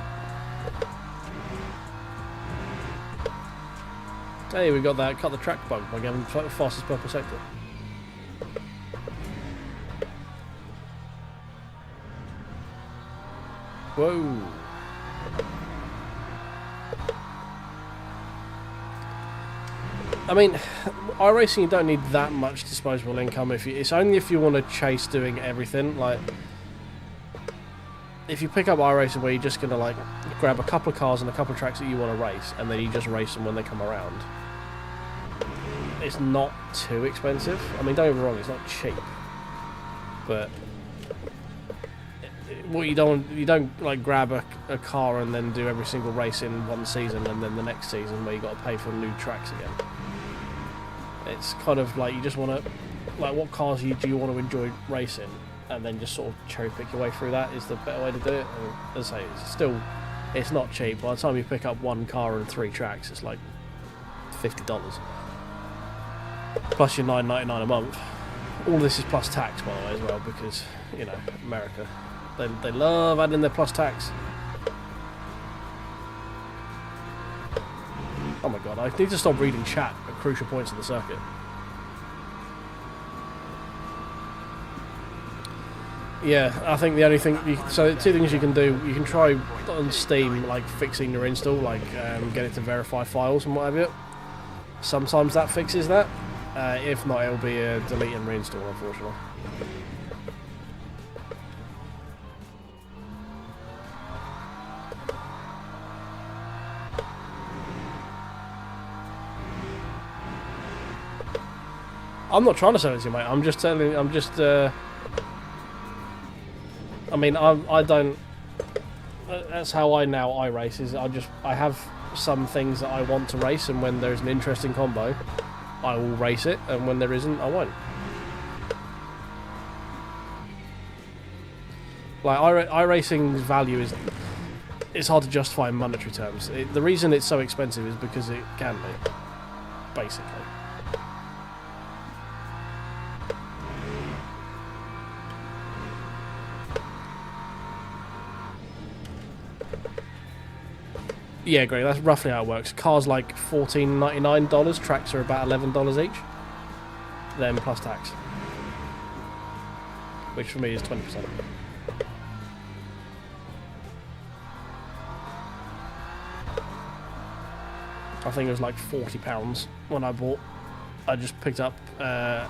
Hey, we got that cut the track bug by getting the fastest purple sector. Whoa. I mean, iRacing, you don't need that much disposable income. It's only if you want to chase doing everything. Like, if you pick up iRacing where you're just going to like grab a couple of cars and a couple of tracks that you want to race, and then you just race them when they come around, it's not too expensive. I mean, don't get me wrong, it's not cheap, but what you don't like grab a car and then do every single race in one season, and then the next season where you got to pay for new tracks again. It's kind of like you just want to, like, what cars do you want to enjoy racing, and then just sort of cherry pick your way through that is the better way to do it. And as I say, it's not cheap. By the time you pick up one car and 3 tracks, it's like $50 plus your $9.99 a month. All this is plus tax, by the way, as well, because America, they love adding their plus tax. Oh my god, I need to stop reading chat at crucial points of the circuit. Yeah, I think the only thing... So 2 things you can do. You can try on Steam, like, fixing your install, like, get it to verify files and whatever. Sometimes that fixes that. If not, it'll be a delete and reinstall, unfortunately. I'm not trying to sell it to you, mate. I'm just telling. I'm just. I mean, I don't. That's how I race. Is I have some things that I want to race, and when there's an interesting combo, I will race it, and when there isn't, I won't. Like iRacing's value is, it's hard to justify in monetary terms. The reason it's so expensive is because it can be, basically. Yeah, great. That's roughly how it works. Cars like $14.99. Tracks are about $11 each. Then plus tax, which for me is 20%. I think it was like £40 when I bought. I just picked up. I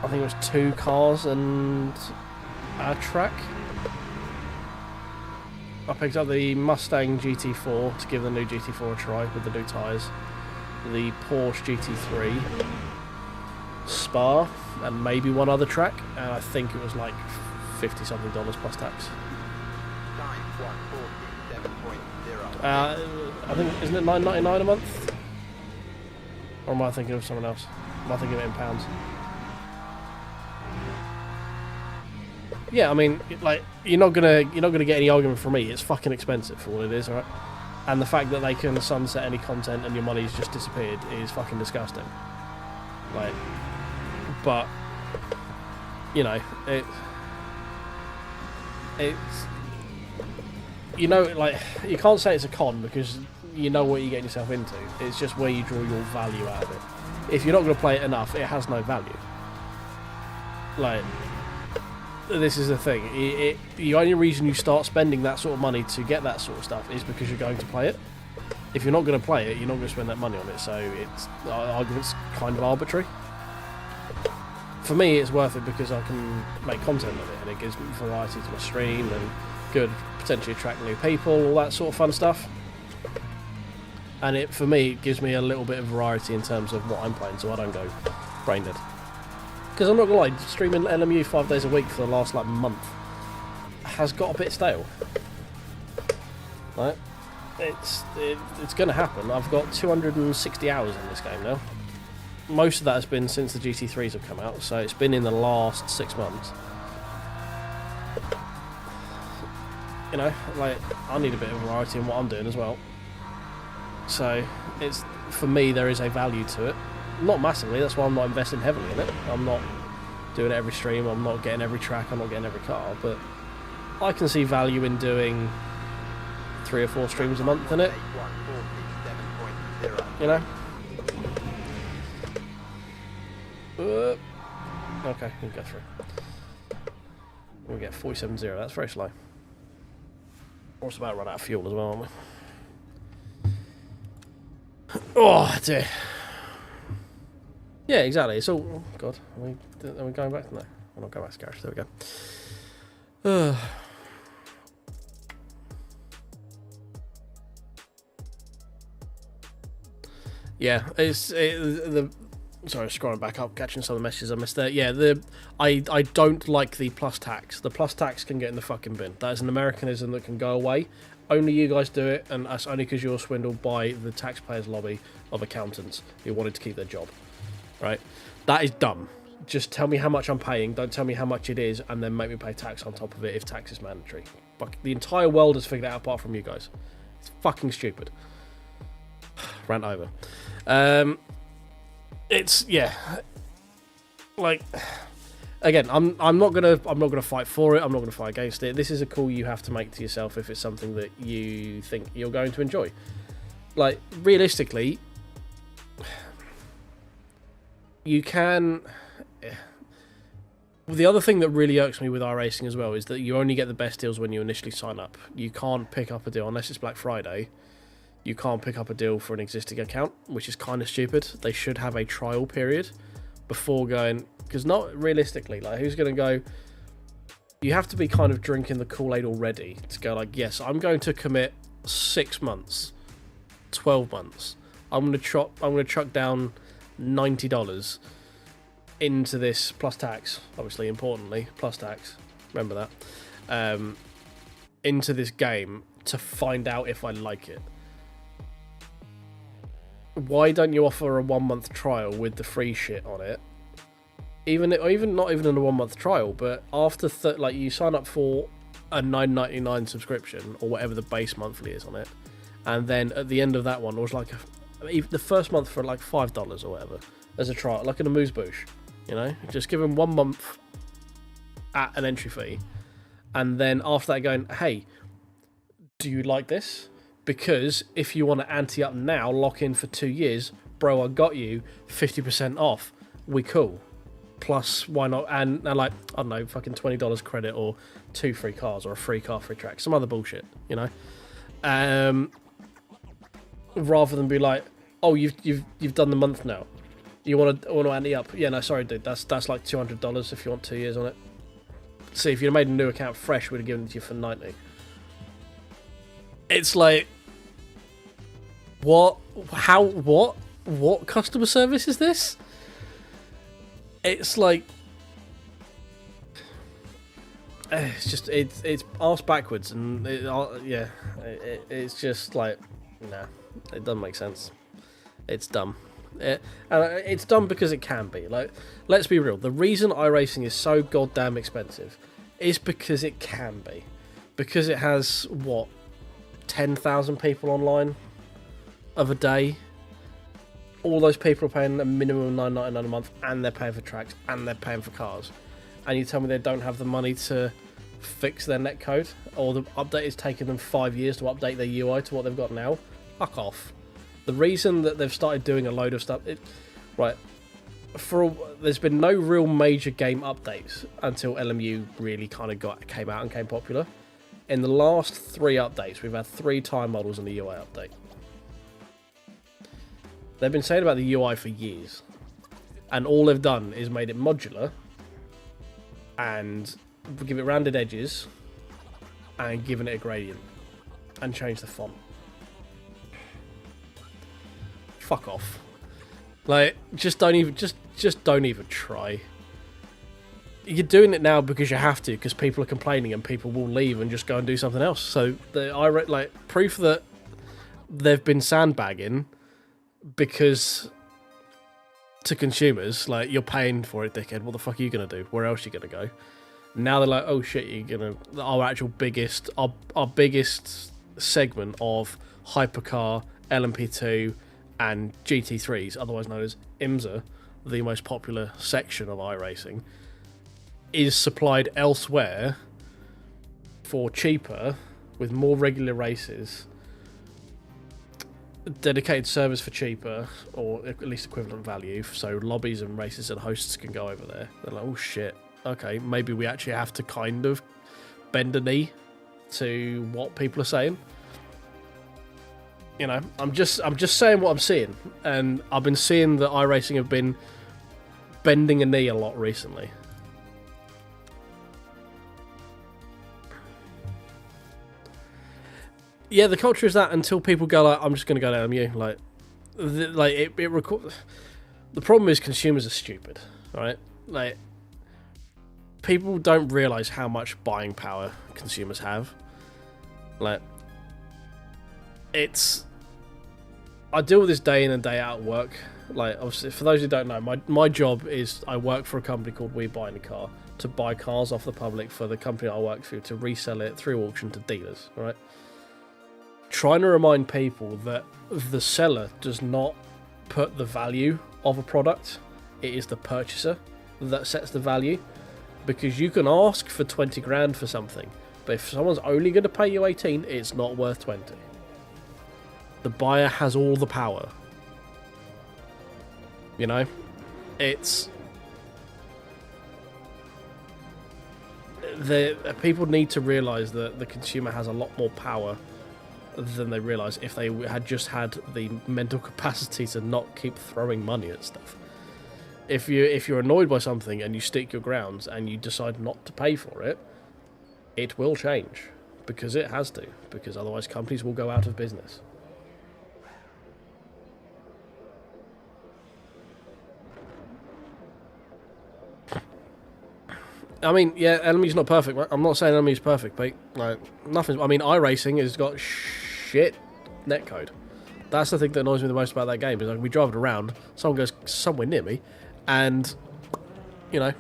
think it was 2 cars and a track. I picked up the Mustang GT4 to give the new GT4 a try with the new tyres, the Porsche GT3, Spa, and maybe one other track, and I think it was like $50 something plus tax. I think, isn't it $9.99 a month? Or am I thinking of someone else? Am I thinking of it in pounds? Yeah, I mean, like, you're not gonna get any argument from me. It's fucking expensive for what it is, right? And the fact that they can sunset any content and your money's just disappeared is fucking disgusting. Like, but you know, it's you know, like, you can't say it's a con because you know what you're getting yourself into. It's just where you draw your value out of it. If you're not going to play it enough, it has no value. Like, this is the thing. The only reason you start spending that sort of money to get that sort of stuff is because you're going to play it. If you're not going to play it, you're not going to spend that money on it. So the argument's kind of arbitrary. For me, it's worth it because I can make content of it, and it gives me variety to my stream and could potentially attract new people, all that sort of fun stuff. And for me, it gives me a little bit of variety in terms of what I'm playing, so I don't go brain dead. Because I'm not gonna lie, streaming LMU 5 days a week for the last like month has got a bit stale. Right? It's gonna happen. I've got 260 hours in this game now. Most of that has been since the GT3s have come out, so it's been in the last 6 months. You know, like, I need a bit of variety in what I'm doing as well. So, for me, there is a value to it. Not massively, that's why I'm not investing heavily in it. I'm not doing every stream, I'm not getting every track, I'm not getting every car, but I can see value in doing 3 or 4 streams a month in it. You know? Okay, we can go through. We'll get 47.0, that's very slow. We're about to run out of fuel as well, aren't we? Oh dear. Yeah, exactly. So, oh God, are we going back? No, we're not going back to garage. There we go. Yeah, sorry, scrolling back up, catching some of the messages I missed there. Yeah, I don't like the plus tax. The plus tax can get in the fucking bin. That is an Americanism that can go away. Only you guys do it, and that's only because you're swindled by the taxpayers' lobby of accountants who wanted to keep their job. Right? That is dumb. Just tell me how much I'm paying, don't tell me how much it is, and then make me pay tax on top of it if tax is mandatory. But the entire world has figured it out apart from you guys. It's fucking stupid. Rant over. Yeah, like, again, I'm not gonna fight for it. I'm not gonna fight against it. This is a call you have to make to yourself if it's something that you think you're going to enjoy. Like, realistically, you can. The other thing that really irks me with iRacing as well is that you only get the best deals when you initially sign up. You can't pick up a deal unless it's Black Friday. You can't pick up a deal for an existing account, which is kind of stupid. They should have a trial period before going, because not realistically, like, who's going to go? You have to be kind of drinking the Kool-Aid already to go like, yes, I'm going to commit 6 months, 12 months. I'm going to chuck down $90 into this, plus tax, obviously, importantly, plus tax, remember that, into this game to find out if I like it. Why don't you offer a 1 month trial with the free shit on it? Even not even in a 1 month trial, but after like you sign up for a $9.99 subscription or whatever the base monthly is on it, and then at the end of that one, it was like even the first month for like $5 or whatever as a trial, like an amuse-bouche, you know, just give them 1 month at an entry fee, and then after that going, hey, do you like this? Because if you want to ante up now, lock in for 2 years, bro, I got you 50% off. We cool. Plus, why not? And like, I don't know, fucking $20 credit or 2 free cars or a free car, free track, some other bullshit, you know. Rather than be like, oh, you've done the month now. You want to ante up? Yeah, no, sorry, dude. That's like $200 if you want 2 years on it. See, if you made a new account fresh, we'd have given it to you for $90. It's like, what? How? What customer service is this? It's like, it's arse backwards, and it's just like, nah, it doesn't make sense. It's dumb. It's dumb because it can be. Like, let's be real. The reason iRacing is so goddamn expensive is because it can be. Because it has, what, 10,000 people online of a day. All those people are paying a minimum of $9.99 a month, and they're paying for tracks, and they're paying for cars. And you tell me they don't have the money to fix their netcode, or the update is taking them 5 years to update their UI to what they've got now? Fuck off. The reason that they've started doing a load of stuff... there's been no real major game updates until LMU really kind of came out and came popular. In the last 3 updates, we've had 3 time models and a UI update. They've been saying about the UI for years, and all they've done is made it modular and give it rounded edges and given it a gradient and changed the font. Fuck off. Like, just don't even try. You're doing it now because you have to, because people are complaining and people will leave and just go and do something else. So proof that they've been sandbagging, because to consumers, like, you're paying for it, dickhead. What the fuck are you gonna do? Where else are you gonna go? Now they're like, oh shit, our biggest segment of hypercar, LMP2, and GT3s, otherwise known as IMSA, the most popular section of iRacing, is supplied elsewhere for cheaper, with more regular races, dedicated servers for cheaper, or at least equivalent value, so lobbies and races and hosts can go over there. They're like, oh shit, okay, maybe we actually have to kind of bend a knee to what people are saying. You know, I'm just saying what I'm seeing, and I've been seeing that iRacing have been bending a knee a lot recently. Yeah, the culture is that until people go like, I'm just going to go to LMU. The problem is consumers are stupid, right? Like, people don't realise how much buying power consumers have. Like, I deal with this day in and day out at work. Like, obviously, for those who don't know, my job is I work for a company called We Buy Any Car to buy cars off the public for the company I work for to resell it through auction to dealers, right? Trying to remind people that the seller does not put the value of a product. It is the purchaser that sets the value, because you can ask for 20 grand for something, but if someone's only going to pay you 18, it's not worth 20. The buyer has all the power. You know, people need to realise that the consumer has a lot more power than they realise if they had just had the mental capacity to not keep throwing money at stuff. If you're annoyed by something and you stick your grounds and you decide not to pay for it, it will change, because it has to, because otherwise companies will go out of business. I mean, yeah, LMU's not perfect. Right? I'm not saying LMU's perfect, but like nothing. I mean, iRacing has got shit netcode. That's the thing that annoys me the most about that game. Is like we drive it around, someone goes somewhere near me, and you know.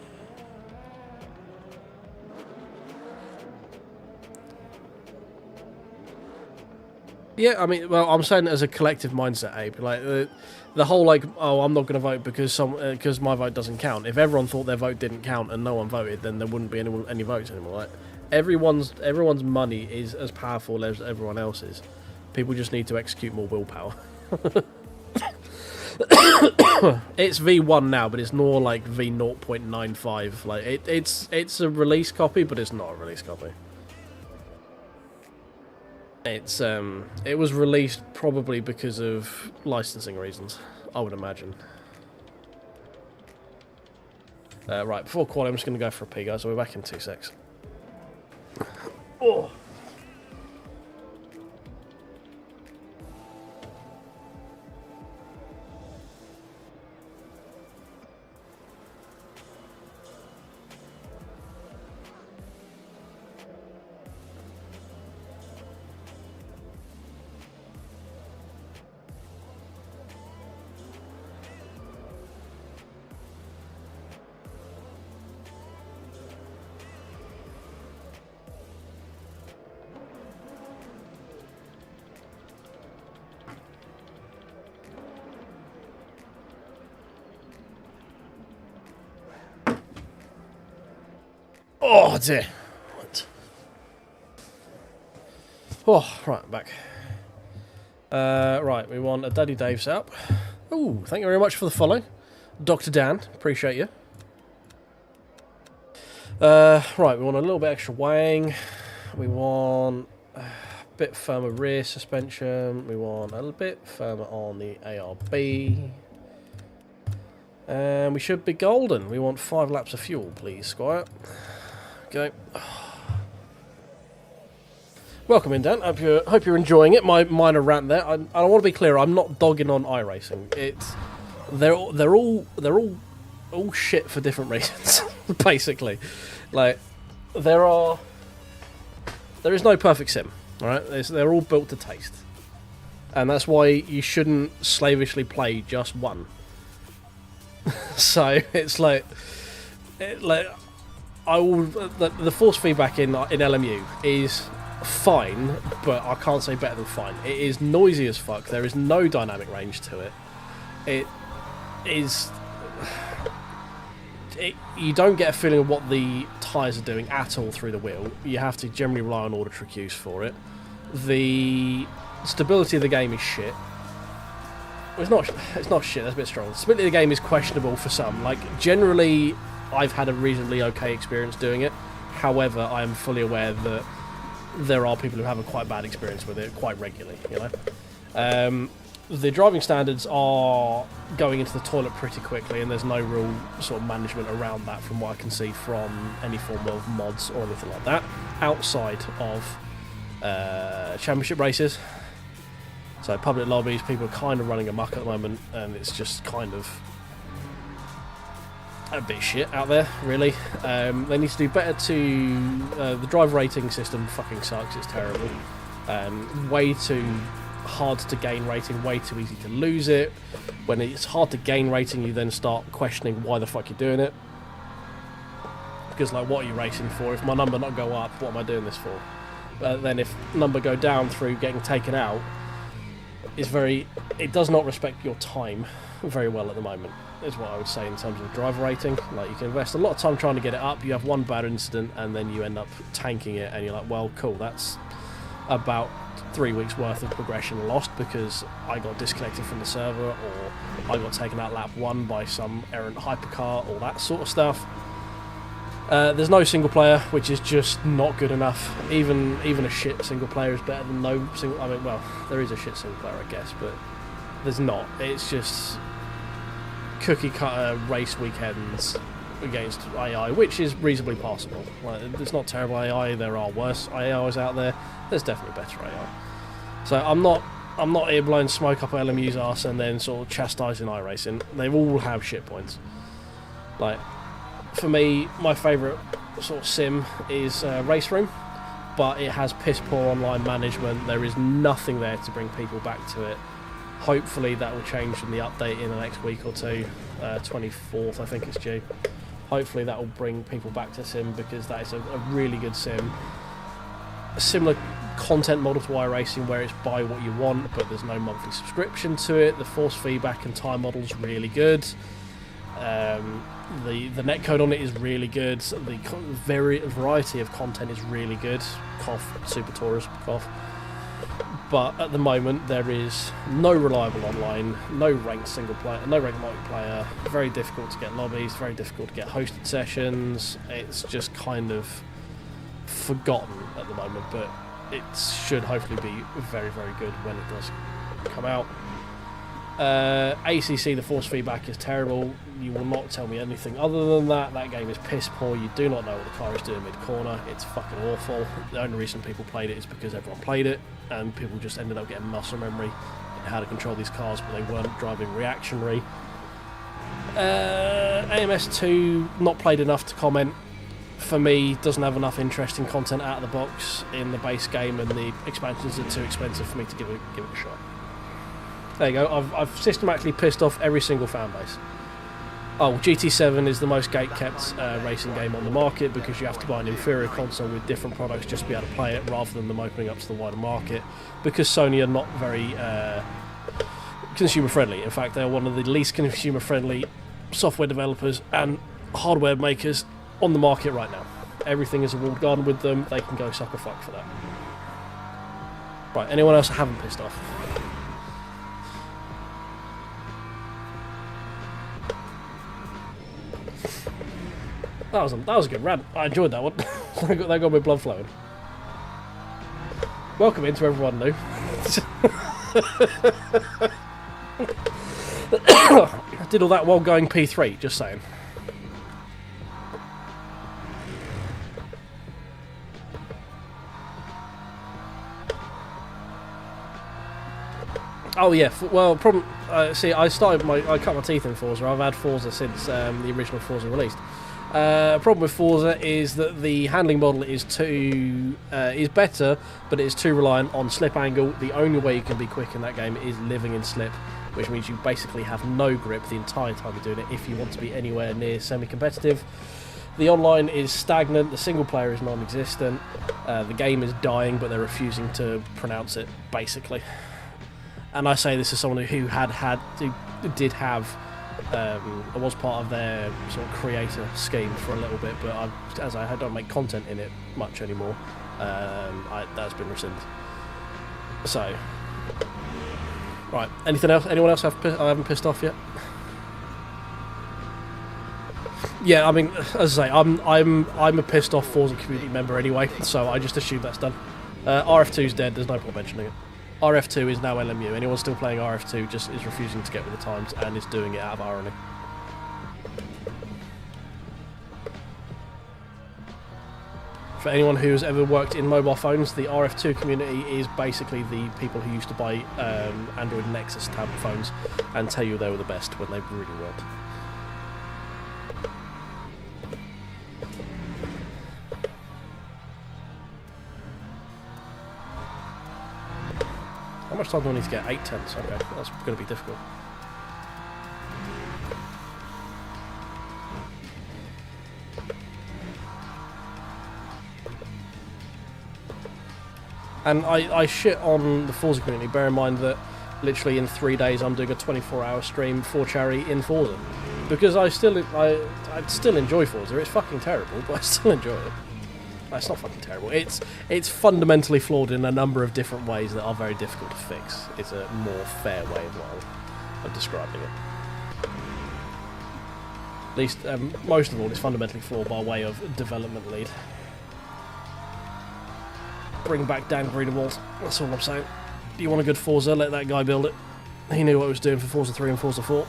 Yeah, I mean, well, I'm saying it as a collective mindset, Abe. Like the whole like, oh, I'm not going to vote because my vote doesn't count. If everyone thought their vote didn't count and no one voted, then there wouldn't be any votes anymore. Like everyone's money is as powerful as everyone else's. People just need to execute more willpower. It's V1 now, but it's more like V0.95. Like it's a release copy, but it's not a release copy. It was released probably because of licensing reasons, I would imagine. Right, before quali, I'm just going to go for a pee, guys. So we're back in 2 secs. Oh. Oh dear. What? Oh, right, back. Right, we want a Daddy Dave setup. Oh, thank you very much for the follow. Dr. Dan, appreciate you. Right, we want a little bit extra weighing. We want a bit firmer rear suspension. We want a little bit firmer on the ARB. And we should be golden. We want 5 laps of fuel, please, Squire. Okay. Welcome in, Dan. Hope you're enjoying it. My minor rant there. I want to be clear. I'm not dogging on iRacing. They're all shit for different reasons. Basically, like there is no perfect sim. All right, they're all built to taste, and that's why you shouldn't slavishly play just one. So it's like I will. The force feedback in LMU is fine, but I can't say better than fine. It is noisy as fuck. There is no dynamic range to it. You don't get a feeling of what the tyres are doing at all through the wheel. You have to generally rely on auto track use for it. The stability of the game is shit. Well, it's not shit, that's a bit strong. The stability of the game is questionable for some. Like, generally, I've had a reasonably okay experience doing it. However, I am fully aware that there are people who have a quite bad experience with it quite regularly, you know? The driving standards are going into the toilet pretty quickly, and there's no real sort of management around that from what I can see from any form of mods or anything like that, outside of championship races. So public lobbies, people are kind of running amok at the moment, and it's just kind of a bit shit out there, really. They need to do better to... the drive rating system fucking sucks, it's terrible. Way too hard to gain rating, way too easy to lose it. When it's hard to gain rating, you then start questioning why the fuck you're doing it. Because, like, what are you racing for? If my number not go up, what am I doing this for? Then if number go down through getting taken out, it does not respect your time very well at the moment, is what I would say in terms of driver rating. Like, you can invest a lot of time trying to get it up, you have one bad incident, and then you end up tanking it, and you're like, well, cool, that's about 3 weeks worth of progression lost because I got disconnected from the server, or I got taken out lap 1 by some errant hypercar, all that sort of stuff. There's no single player, which is just not good enough. Even a shit single player is better than no single... I mean, well, there is a shit single player, I guess, but there's not. It's just cookie cutter race weekends against AI, which is reasonably passable. Like, it's not terrible AI, there are worse AIs out there. There's definitely better AI. So I'm not here blowing smoke up LMU's arse and then sort of chastising iRacing. They all have shit points. Like, for me, my favourite sort of sim is Race Room, but it has piss poor online management. There is nothing there to bring people back to it. Hopefully that will change in the update in the next week or two. 24th I think it's due. Hopefully that will bring people back to sim, because that is a really good sim. A similar content model to iRacing, where it's buy what you want but there's no monthly subscription to it. The force feedback and time model is really good. The netcode on it is really good. The variety of content is really good. Cough, Super Taurus, cough. But at the moment there is no reliable online, no ranked single player, no ranked multiplayer. Very difficult to get lobbies, very difficult to get hosted sessions. It's just kind of forgotten at the moment, but it should hopefully be very, very good when it does come out. ACC, the force feedback is terrible. You will not tell me anything other than that. That game is piss poor. You do not know what the car is doing mid-corner. It's fucking awful. The only reason people played it is because everyone played it, and people just ended up getting muscle memory in how to control these cars, but they weren't driving reactionary. AMS2, not played enough to comment. For me, doesn't have enough interesting content out of the box in the base game, and the expansions are too expensive for me to give it a shot. There you go. I've systematically pissed off every single fan base. Oh, GT7 is the most gate-kept racing game on the market, because you have to buy an inferior console with different products just to be able to play it, rather than them opening up to the wider market, because Sony are not very consumer-friendly. In fact, they're one of the least consumer-friendly software developers and hardware makers on the market right now. Everything is a walled garden with them. They can go suck a fuck for that. Right, anyone else I haven't pissed off? That was a good rant. I enjoyed that one. that got my blood flowing. Welcome into everyone new. I did all that while going P3, just saying. Oh yeah, well, problem. See, I cut my teeth in Forza. I've had Forza since the original Forza released. Problem with Forza is that the handling model is better, but it is too reliant on slip angle. The only way you can be quick in that game is living in slip, which means you basically have no grip the entire time you're doing it if you want to be anywhere near semi-competitive. The online is stagnant, the single player is non-existent, the game is dying, but they're refusing to pronounce it, basically. And I say this as someone who did have I was part of their sort of creator scheme for a little bit, but as I don't make content in it much anymore, that's been rescinded. So, right, anything else? Anyone else I haven't pissed off yet? Yeah, I mean, as I say, I'm a pissed off Forza community member anyway, so I just assume that's done. RF2's dead. There's no point mentioning it. RF2 is now LMU. Anyone still playing RF2 just is refusing to get with the times and is doing it out of irony. For anyone who has ever worked in mobile phones, the RF2 community is basically the people who used to buy Android Nexus tab phones and tell you they were the best when they really weren't. How much time do I need to get? 8 tenths. Okay, that's going to be difficult. And I shit on the Forza community. Bear in mind that literally in 3 days I'm doing a 24-hour stream for charity in Forza, because I still enjoy Forza. It's fucking terrible, but I still enjoy it. It's not fucking terrible. It's fundamentally flawed in a number of different ways that are very difficult to fix. It's a more fair way of describing it. At least, most of all, it's fundamentally flawed by way of development lead. Bring back Dan Greenwald. That's all I'm saying. You want a good Forza? Let that guy build it. He knew what he was doing for Forza 3 and Forza 4.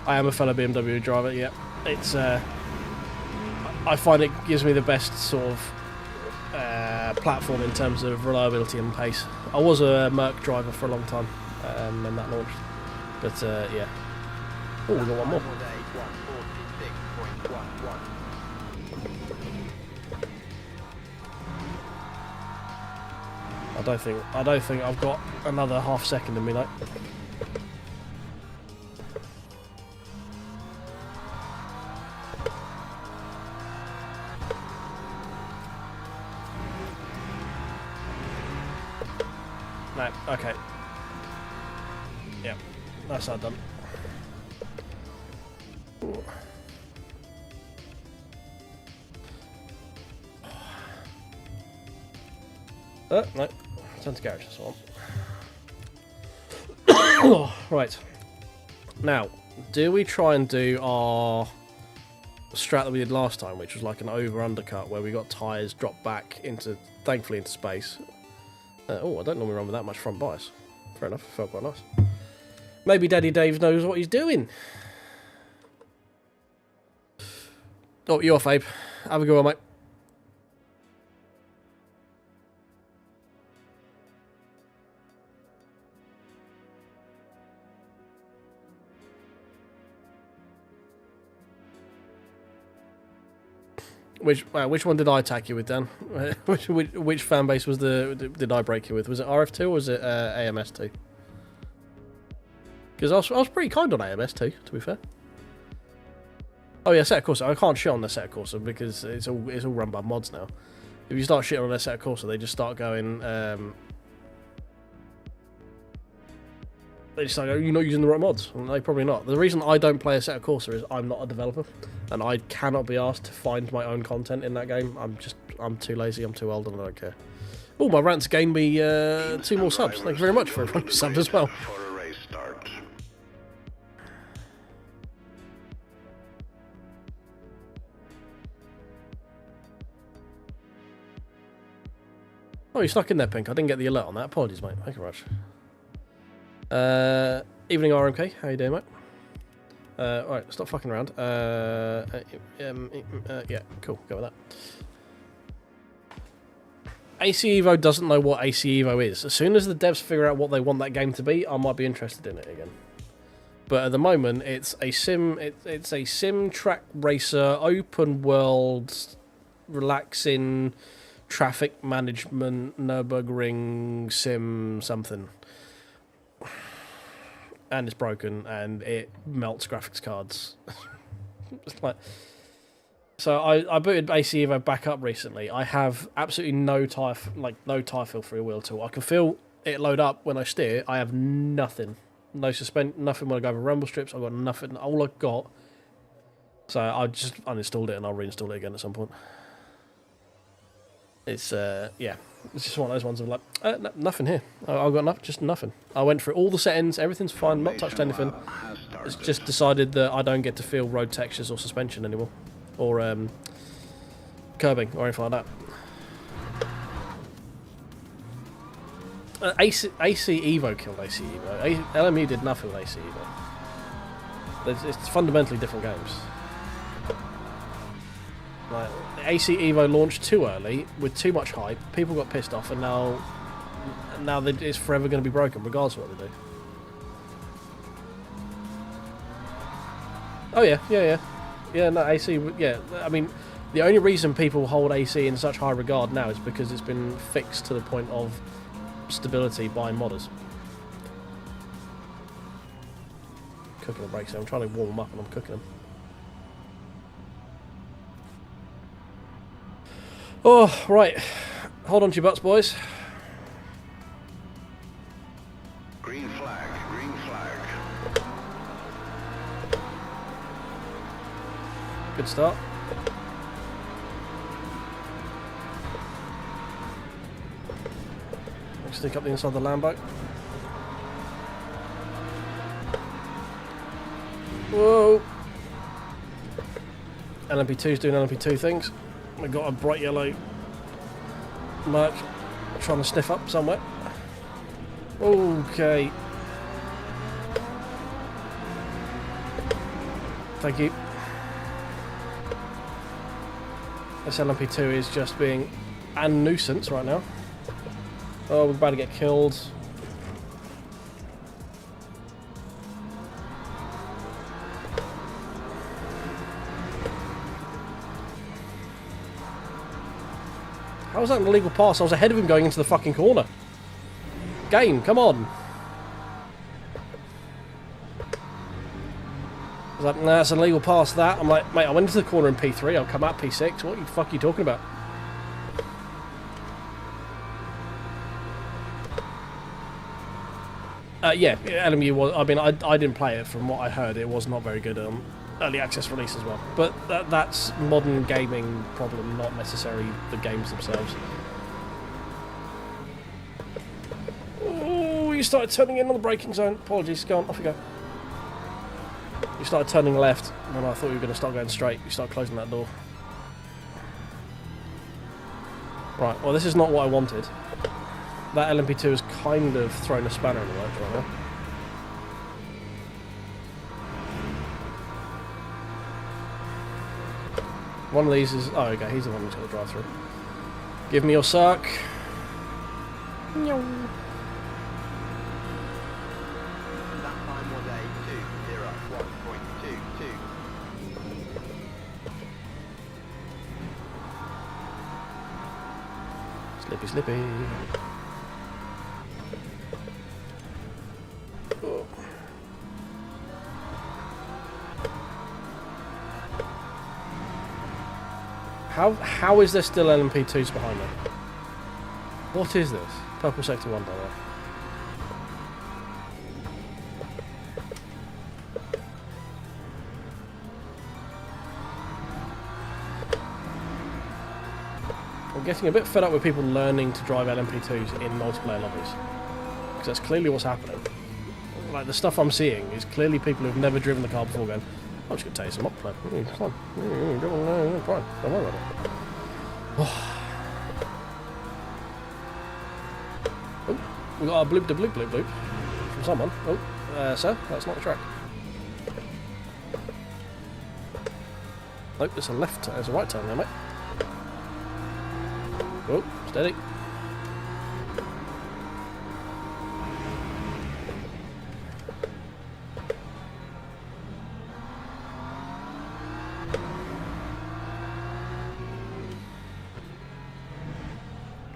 I am a fellow BMW driver, yeah. It's I find it gives me the best sort of platform in terms of reliability and pace. I was a Merc driver for a long time. and that launched. But yeah. Oh, we got one more. Time was a 146.11. I don't think I've got another half second in me, like. No, okay. Yeah, that's that done. No, turn to garage, that's what I want. Right. Now, do we try and do our strat that we did last time, which was like an over-undercut, where we got tyres dropped back into, thankfully, into space? Oh, I don't normally run with that much front bias. Fair enough, it felt quite nice. Maybe Daddy Dave knows what he's doing. Oh, you're off, Abe. Have a good one, mate. Which one did I attack you with, Dan? which fan base did I break you with? Was it RF2 or was it AMS2? Because I was pretty kind on AMS2, to be fair. Oh yeah, Set Corsa. I can't shit on the Set Corsa because it's all run by mods now. If you start shitting on their Set Corsa, they just start going. They just like, oh, you're not using the right mods. And they probably not. The reason I don't play a Set Corsa is I'm not a developer, and I cannot be asked to find my own content in that game. I'm too lazy. I'm too old, and I don't care. Oh, my rant's gained me 2 more subs. Thank you very much for everyone who subbed as well. Oh, you snuck in there, Pink. I didn't get the alert on that. Apologies, mate. Thank you very much. Evening, RMK. How you doing, mate? Alright, stop fucking around. Yeah, cool. Go with that. AC Evo doesn't know what AC Evo is. As soon as the devs figure out what they want that game to be, I might be interested in it again. But at the moment, it's a sim. It's a sim track racer, open world, relaxing. Traffic management, Nürburgring sim something. And it's broken and it melts graphics cards. Like, so I booted AC Evo back up recently. I have absolutely no tire feel for a wheel tool. I can feel it load up when I steer. I have nothing. No nothing when I go over rumble strips. I've got nothing. All I've got. So I just uninstalled it and I'll reinstall it again at some point. It's yeah, it's just one of those ones of like nothing here. I've got just nothing. I went through all the settings, everything's fine, not touched anything. It's just decided that I don't get to feel road textures or suspension anymore, or curbing or anything like that. AC Evo killed AC Evo. LMU did nothing with AC Evo. It's fundamentally different games. Like, AC Evo launched too early with too much hype. People got pissed off, and now it's forever going to be broken, regardless of what they do. Oh yeah. No, AC. Yeah, I mean, the only reason people hold AC in such high regard now is because it's been fixed to the point of stability by modders. Cooking the brakes. I'm trying to warm them up, and I'm cooking them. Oh, right. Hold on to your butts, boys. Green flag, green flag. Good start. Stick up the inside of the Lambo. Whoa. LMP2's doing LMP2 things. We've got a bright yellow merc trying to sniff up somewhere. Okay. Thank you. This LMP2 is just being a nuisance right now. Oh, we're about to get killed. How was that an illegal pass? I was ahead of him going into the fucking corner. Game, come on. I was like, nah, that's an illegal pass, that. I'm like, mate, I went into the corner in P3, I'll come out P6. What the fuck are you talking about? Yeah, LMU was. I mean, I didn't play it. From what I heard, it was not very good early access release as well. But that's modern gaming problem, not necessarily the games themselves. Oh, you started turning in on the braking zone. Apologies, go on, off you go. You started turning left, and I thought you were going to start going straight. You started closing that door. Right, well, this is not what I wanted. That LMP2 has kind of thrown a spanner in the works right now. One of these is... Oh, okay, he's the one who's got to drive through. Give me your suck. That time was a 201.22. Slippy, slippy. Oh. How is there still LMP2s behind me? What is this? Purple Sector 1, by the way. I'm getting a bit fed up with people learning to drive LMP2s in multiplayer lobbies. Because that's clearly what's happening. Like, the stuff I'm seeing is clearly people who've never driven the car before going, I'm just going to take some upload. It's fine. Fine. Don't worry about it. Oh, we got a bloop de bloop bloop bloop from someone. Oh, sir, that's not the track. Nope, there's a left, there's a right turn there, mate. Oh, steady.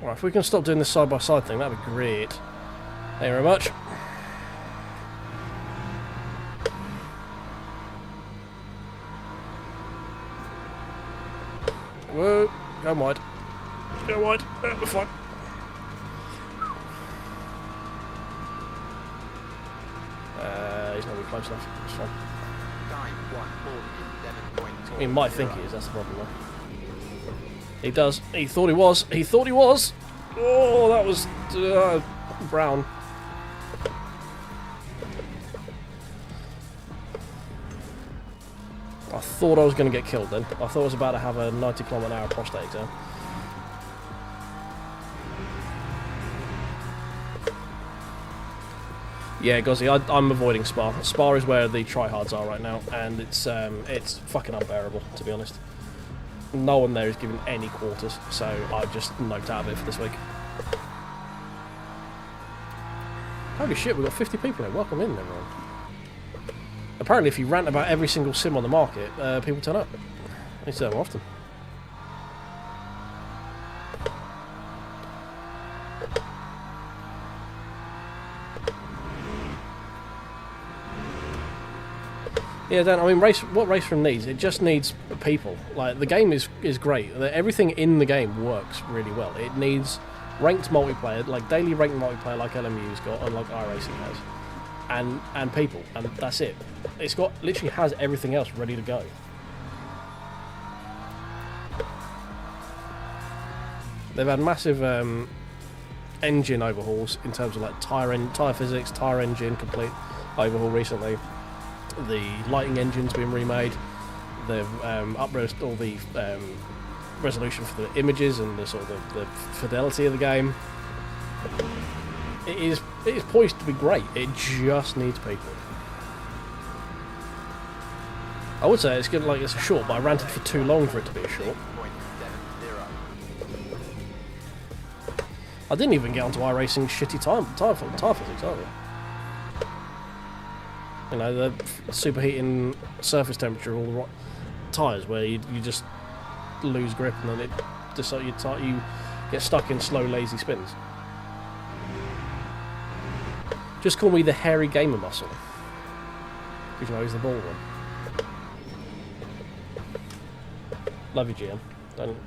Right, if we can stop doing this side-by-side thing, that'd be great. Thank you very much. Whoa, go wide. Go wide. We're fine. He's not really close enough. It's fine. He might think he is, that's the problem though. He does. He thought he was. He thought he was. Oh, that was brown. I thought I was going to get killed then. I thought I was about to have a 90km/h prostate exam. Yeah, Gozzy, I'm avoiding Spa. Spa is where the tryhards are right now, and it's fucking unbearable, to be honest. No one there is giving any quarters, so I've just noped out of it for this week. Holy shit, we've got 50 people here. Welcome in, everyone. Apparently, if you rant about every single sim on the market, people turn up. I need to do that more often. Yeah, Dan, I mean, what Race Room needs, it just needs people. Like, the game is great. Everything in the game works really well. It needs ranked multiplayer, like daily ranked multiplayer like LMU's got, and like iRacing has. And people, and that's it. It's literally has everything else ready to go. They've had massive engine overhauls in terms of like tyre physics, tyre engine complete overhaul recently. The lighting engine's been remade. They've upraised all the resolution for the images and the sort of the fidelity of the game. It is poised to be great. It just needs people. I would say it's good, like it's a short, but I ranted for too long for it to be a short. I didn't even get onto iRacing's shitty tyre physics either. You know, the superheating surface temperature, all the tyres, where you just lose grip and then it just you get stuck in slow, lazy spins. Just call me the hairy gamer muscle. Because you know he's the ball one. Love you, GM.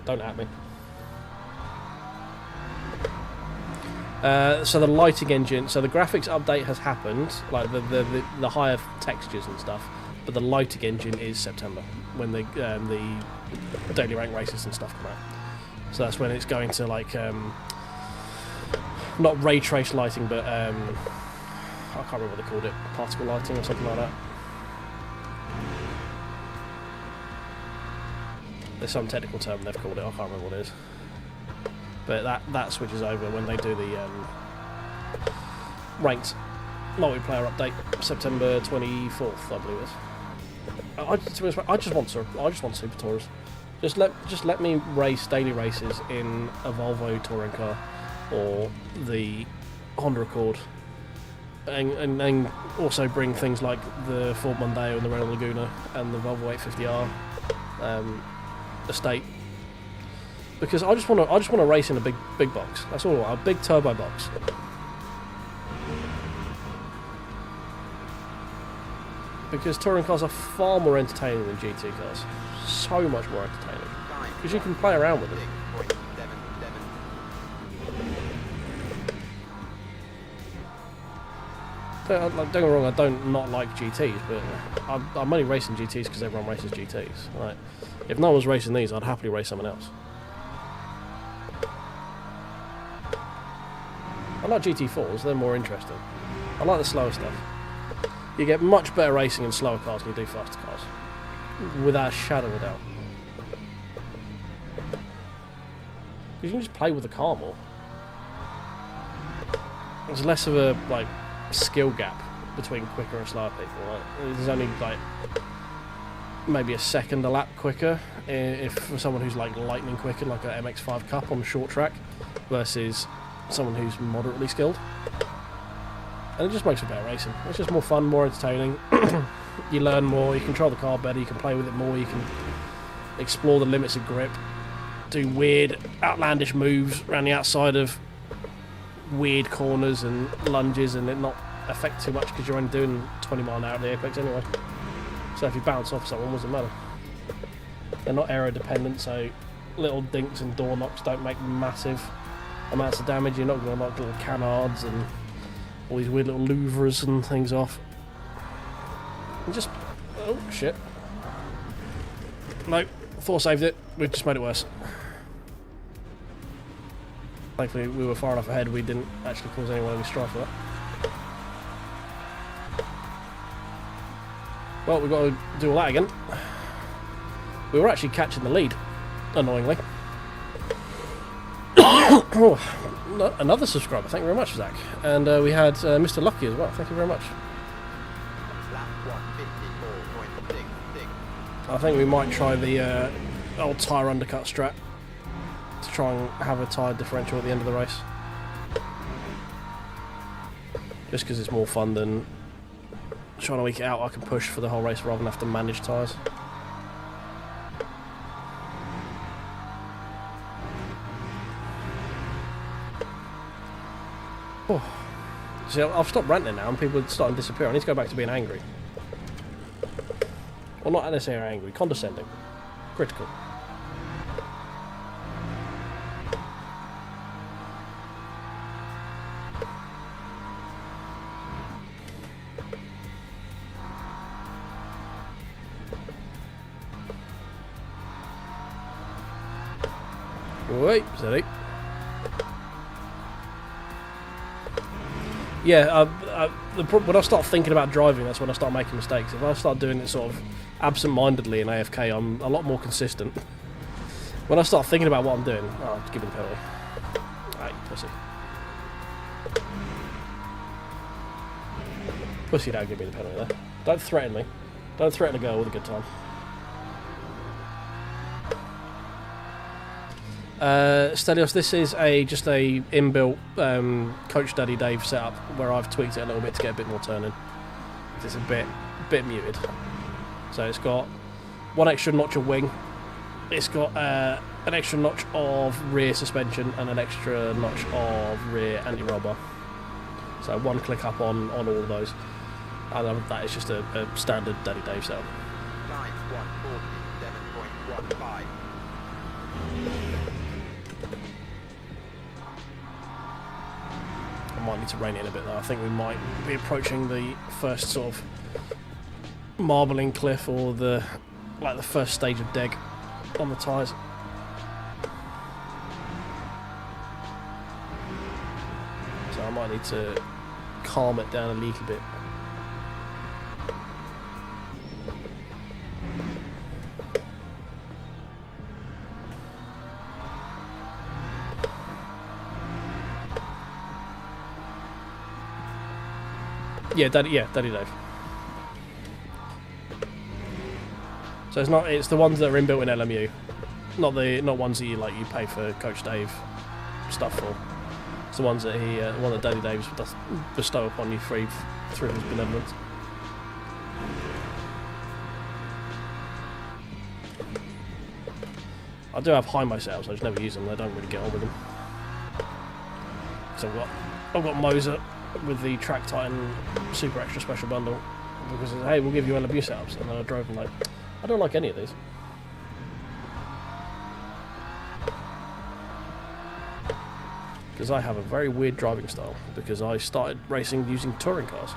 Don't at me. So the lighting engine, so the graphics update has happened, like the higher textures and stuff, but the lighting engine is September, when the daily rank races and stuff come out. So that's when it's going to like, not ray trace lighting, but I can't remember what they called it, particle lighting or something like that. There's some technical term they've called it, I can't remember what it is. But that switches over when they do the ranked multiplayer update, September 24th, I believe it is. I just want Super Tours. Just let me race daily races in a Volvo touring car or the Honda Accord, and also bring things like the Ford Mondeo and the Renault Laguna and the Volvo 850R estate. Because I just want to race in a big box. That's all I want, a big turbo box. Because touring cars are far more entertaining than GT cars. So much more entertaining. Because you can play around with them. Don't get me wrong, I don't not like GTs, but I'm only racing GTs because everyone races GTs. Right? If no one was racing these, I'd happily race someone else. I like GT4s, they're more interesting. I like the slower stuff. You get much better racing in slower cars than you do faster cars. Without a shadow of a doubt. Because you can just play with the car more. There's less of a like skill gap between quicker and slower people. Right? There's only like maybe a second a lap quicker if for someone who's like lightning quicker, like an MX5 Cup on the short track, versus someone who's moderately skilled. And it just makes it better racing. It's just more fun, more entertaining. You learn more, you control the car better, you can play with it more, you can explore the limits of grip, do weird, outlandish moves around the outside of weird corners and lunges, and it not affect too much because you're only doing 20 mile an hour at the apex anyway. So if you bounce off someone, it doesn't matter. They're not aero dependent, so little dinks and door knocks don't make massive amounts of damage. You're not going to knock little canards and all these weird little louvres and things off. And just... oh, shit. No, Thor saved it. We've just made it worse. Thankfully, we were far enough ahead, we didn't actually cause anyone any strife for that. Well, we've got to do all that again. We were actually catching the lead, annoyingly. Oh, another subscriber, thank you very much, Zach. And we had Mr. Lucky as well, thank you very much. I think we might try the old tyre undercut strat to try and have a tyre differential at the end of the race. Just because it's more fun than trying to week it out. I can push for the whole race rather than have to manage tyres. Oh. See, I've stopped ranting now and people are starting to disappear. I need to go back to being angry. Well, not necessarily angry, condescending. Critical. Wait, steady. Yeah, when I start thinking about driving, that's when I start making mistakes. If I start doing it sort of absent-mindedly in AFK, I'm a lot more consistent. When I start thinking about what I'm doing, oh, give me the penalty. Ah, you pussy. Pussy, don't give me the penalty there. Don't threaten me. Don't threaten a girl with a good time. Stelios, this is just a inbuilt Coach Daddy Dave setup where I've tweaked it a little bit to get a bit more turning. It's a bit muted. So it's got one extra notch of wing. It's got a an extra notch of rear suspension and an extra notch of rear anti-roll bar. So one click up on all of those. And that is just a standard Daddy Dave setup. Time 147.15. I might need to rein it in a bit though. I think we might be approaching the first sort of marbling cliff, or the first stage of deg on the tyres. So I might need to calm it down a little bit. Yeah, Daddy Dave. So it's the ones that are inbuilt in LMU, not ones that you pay for Coach Dave stuff for. It's the ones that one that Daddy Dave does bestow upon you through his benevolence. I do have Hymo setups, I just never use them. I don't really get on with them. So I've got Moza with the Track Titan Super Extra Special Bundle, because it says, hey, we'll give you LMU setups, and then I drove them like, I don't like any of these. Because I have a very weird driving style, because I started racing using touring cars,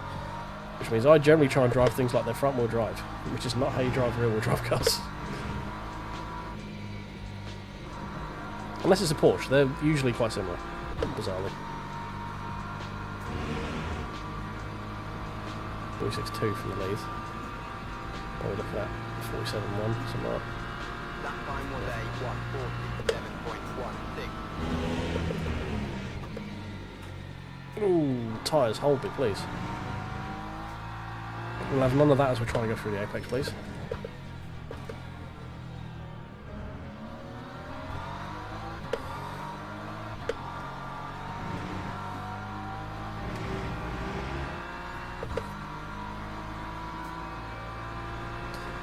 which means I generally try and drive things like they're front wheel drive, which is not how you drive rear wheel drive cars. Unless it's a Porsche, they're usually quite similar, bizarrely. 46.2 from the lead. What are we looking at? 47.1, something like that. That time was a 147.16. Ooh, tyres, hold me, please. We'll have none of that as we're trying to go through the apex, please.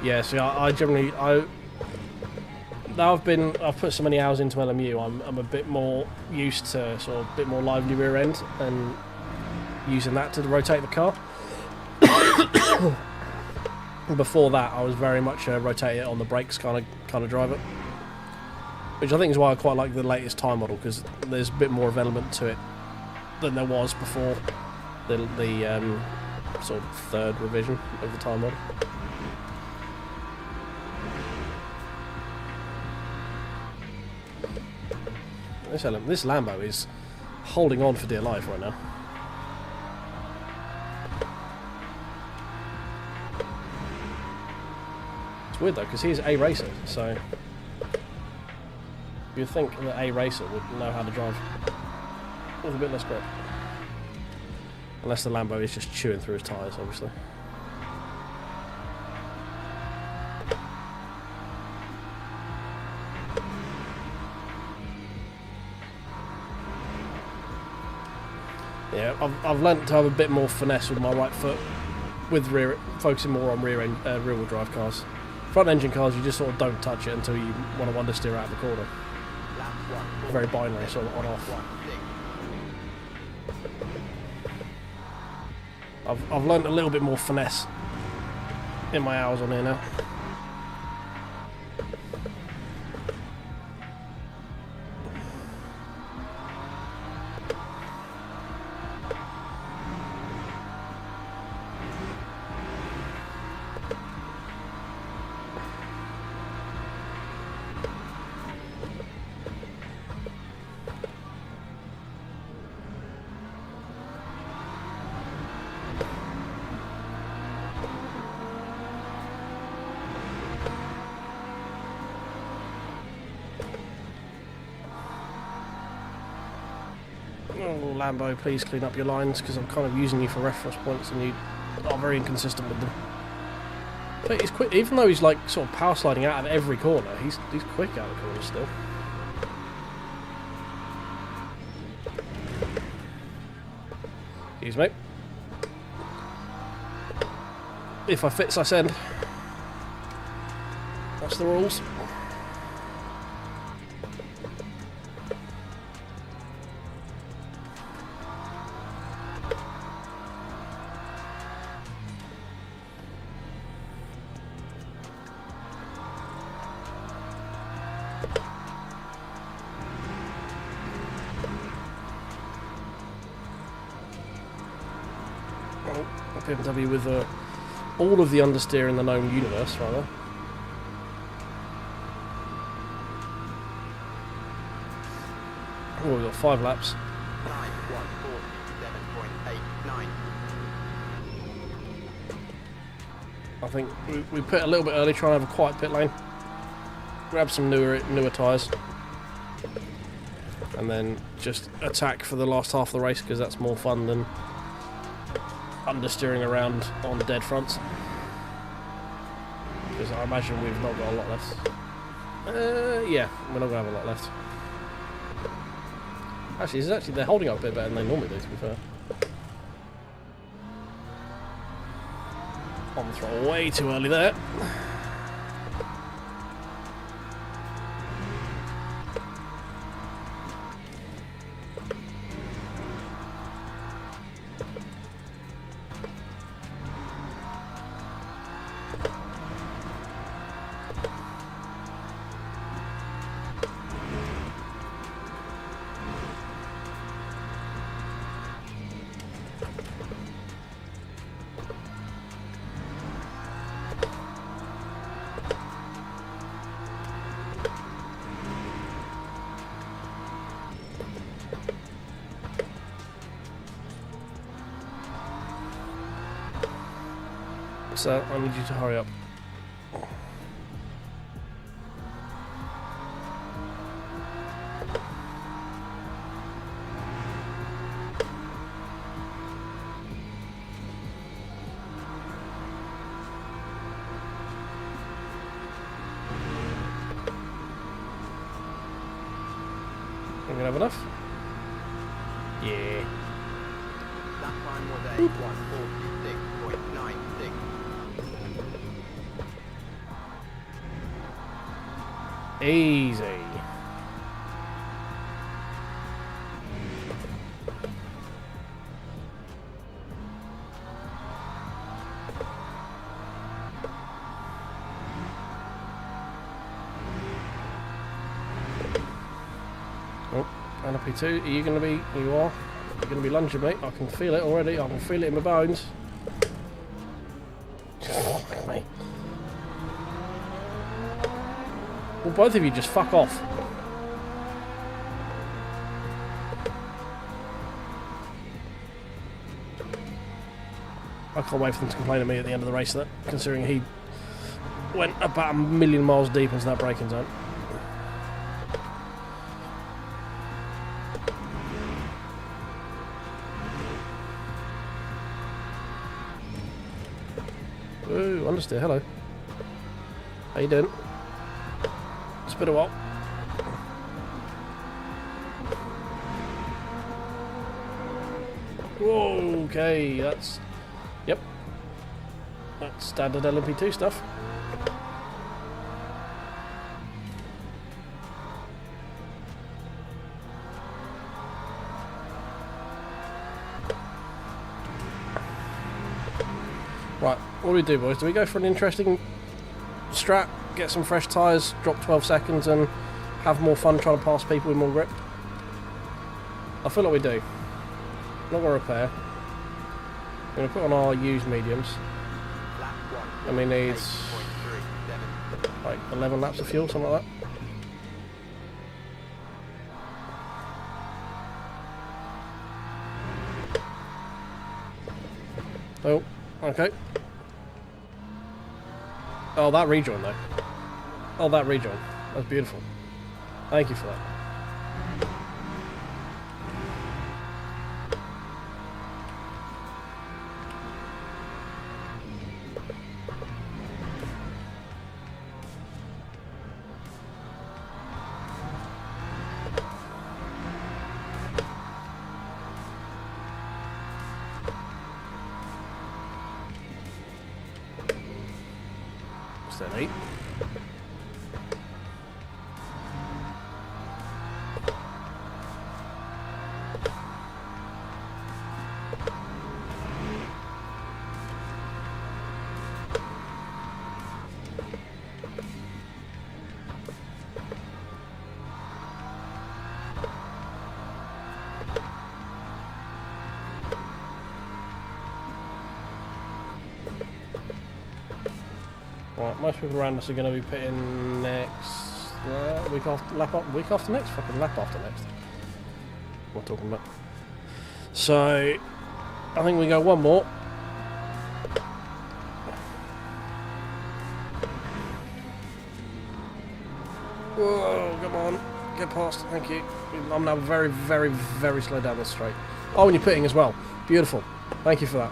Yeah, see, now I've put so many hours into LMU, I'm a bit more used to sort of a bit more lively rear end and using that to rotate the car. Before that, I was very much rotate it on the brakes kind of driver, which I think is why I quite like the latest time model, because there's a bit more of element to it than there was before the sort of third revision of the time model. This Lambo is holding on for dear life right now. It's weird though, because he's a racer, so you'd think that a racer would know how to drive with a bit less grip. Unless the Lambo is just chewing through his tyres, obviously. Yeah, I've learnt to have a bit more finesse with my right foot, with focusing more on rear-wheel drive cars. Front-engine cars, you just sort of don't touch it until you want to understeer out of the corner. Very binary, sort of on-off. I've learnt a little bit more finesse in my hours on here now. Oh, Lambo, please clean up your lines, because I'm kind of using you for reference points and you are very inconsistent with them. But he's quick, even though he's like sort of power sliding out of every corner, he's quick out of the corners still. Excuse me. If I fits, I send. That's the rules. BMW with all of the understeer in the known universe, rather. Oh, we've got 5 laps. Time 1:47.89. I think we pit a little bit early, try and have a quiet pit lane. Grab some newer tyres. And then just attack for the last half of the race, because that's more fun than understeering around on dead fronts. Because I imagine we've not got a lot left. Yeah, we're not going to have a lot left. Actually, they're holding up a bit better than they normally do, to be fair. On the throttle way too early there. So I need you to hurry up. Are we gonna have enough? Yeah. That time was a 1:46.96. Easy. Oh, NP2, are you going to be, you are, you're going to be lunging, mate. I can feel it already, I can feel it in my bones. Mate. Well, both of you just fuck off. I can't wait for them to complain to me at the end of the race, that considering he went about 1,000,000 miles deep into that braking zone. Ooh, understeer, hello. How you doing? It's been a while. Whoa, okay, that's... Yep. That's standard LMP2 stuff. Right, what do we do, boys? Do we go for an interesting strat, get some fresh tyres, drop 12 seconds and have more fun trying to pass people with more grip? I feel like we do. Not going to repair. I'm going to put on our used mediums. And we need like 11 laps of fuel, something like that. Oh, okay. Oh, that rejoin though. Oh, that rejoin. That's beautiful. Thank you for that. Steady. Right, most people around us are going to be pitting next week after next, fucking lap after next. What am I talking about? So, I think we go one more. Whoa, come on, get past, thank you. I'm now very, very, very slow down this straight. Oh, and you're pitting as well. Beautiful. Thank you for that.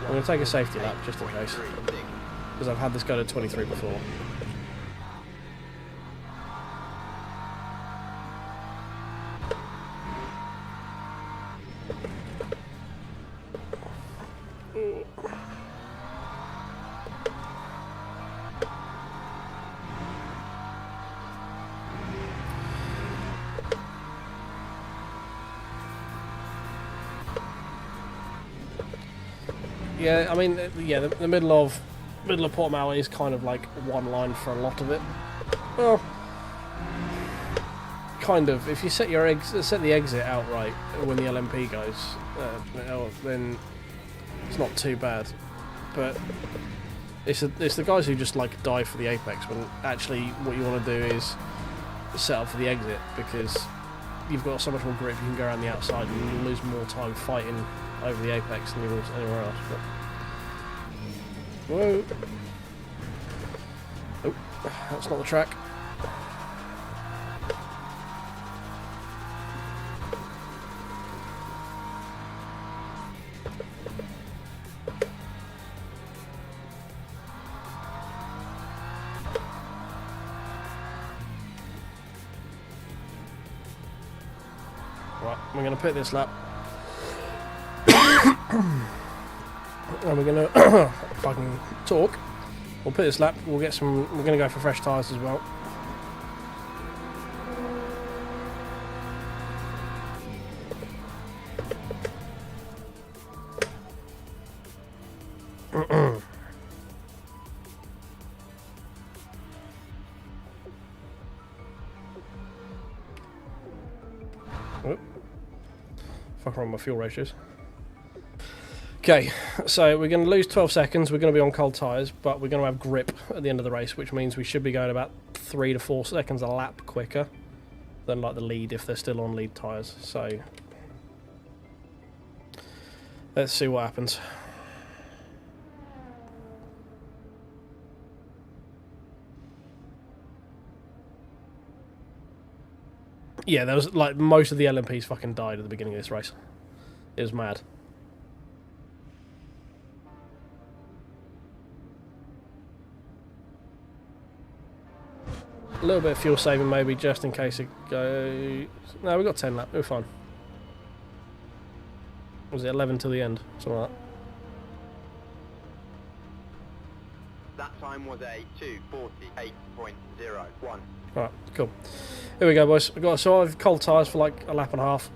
I'm going to take a safety lap just in case, because I've had this go to 23 before. Yeah, I mean, yeah, the middle of Portmalley is kind of like one line for a lot of it. Well, kind of. If you set the exit out right when the LMP goes, then it's not too bad. But it's the guys who just like die for the apex when actually what you want to do is set up for the exit, because you've got so much more grip. You can go around the outside and you'll lose more time fighting over the apex than you will anywhere else. But whoa! Oh, that's not the track. Right, we're going to pit this lap. And we're going to fucking talk. We'll pit this lap. We'll get some. We're going to go for fresh tyres as well. Oh. Fuck around my fuel ratios. Okay, so we're going to lose 12 seconds, we're going to be on cold tyres, but we're going to have grip at the end of the race, which means we should be going about 3 to 4 seconds a lap quicker than like the lead if they're still on lead tyres. So let's see what happens. Yeah, there was like most of the LMPs fucking died at the beginning of this race. It was mad. A little bit of fuel saving maybe, just in case it goes... No, we got 10 laps, we're fine. Was it 11 till the end? Something like that. That time was a 2:48.01. Right, cool. Here we go, boys. We've got so I've cold tyres for like a lap and a half.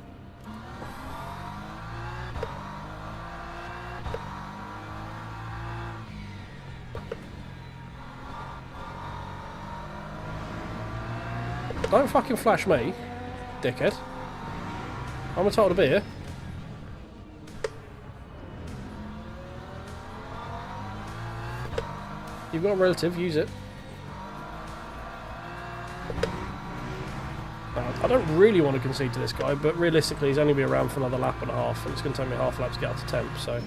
Don't fucking flash me, dickhead. I'm entitled to be here. You've got a relative, use it. I don't really want to concede to this guy, but realistically he's only be around for another lap and a half, and it's going to take me half a lap to get up to temp, so...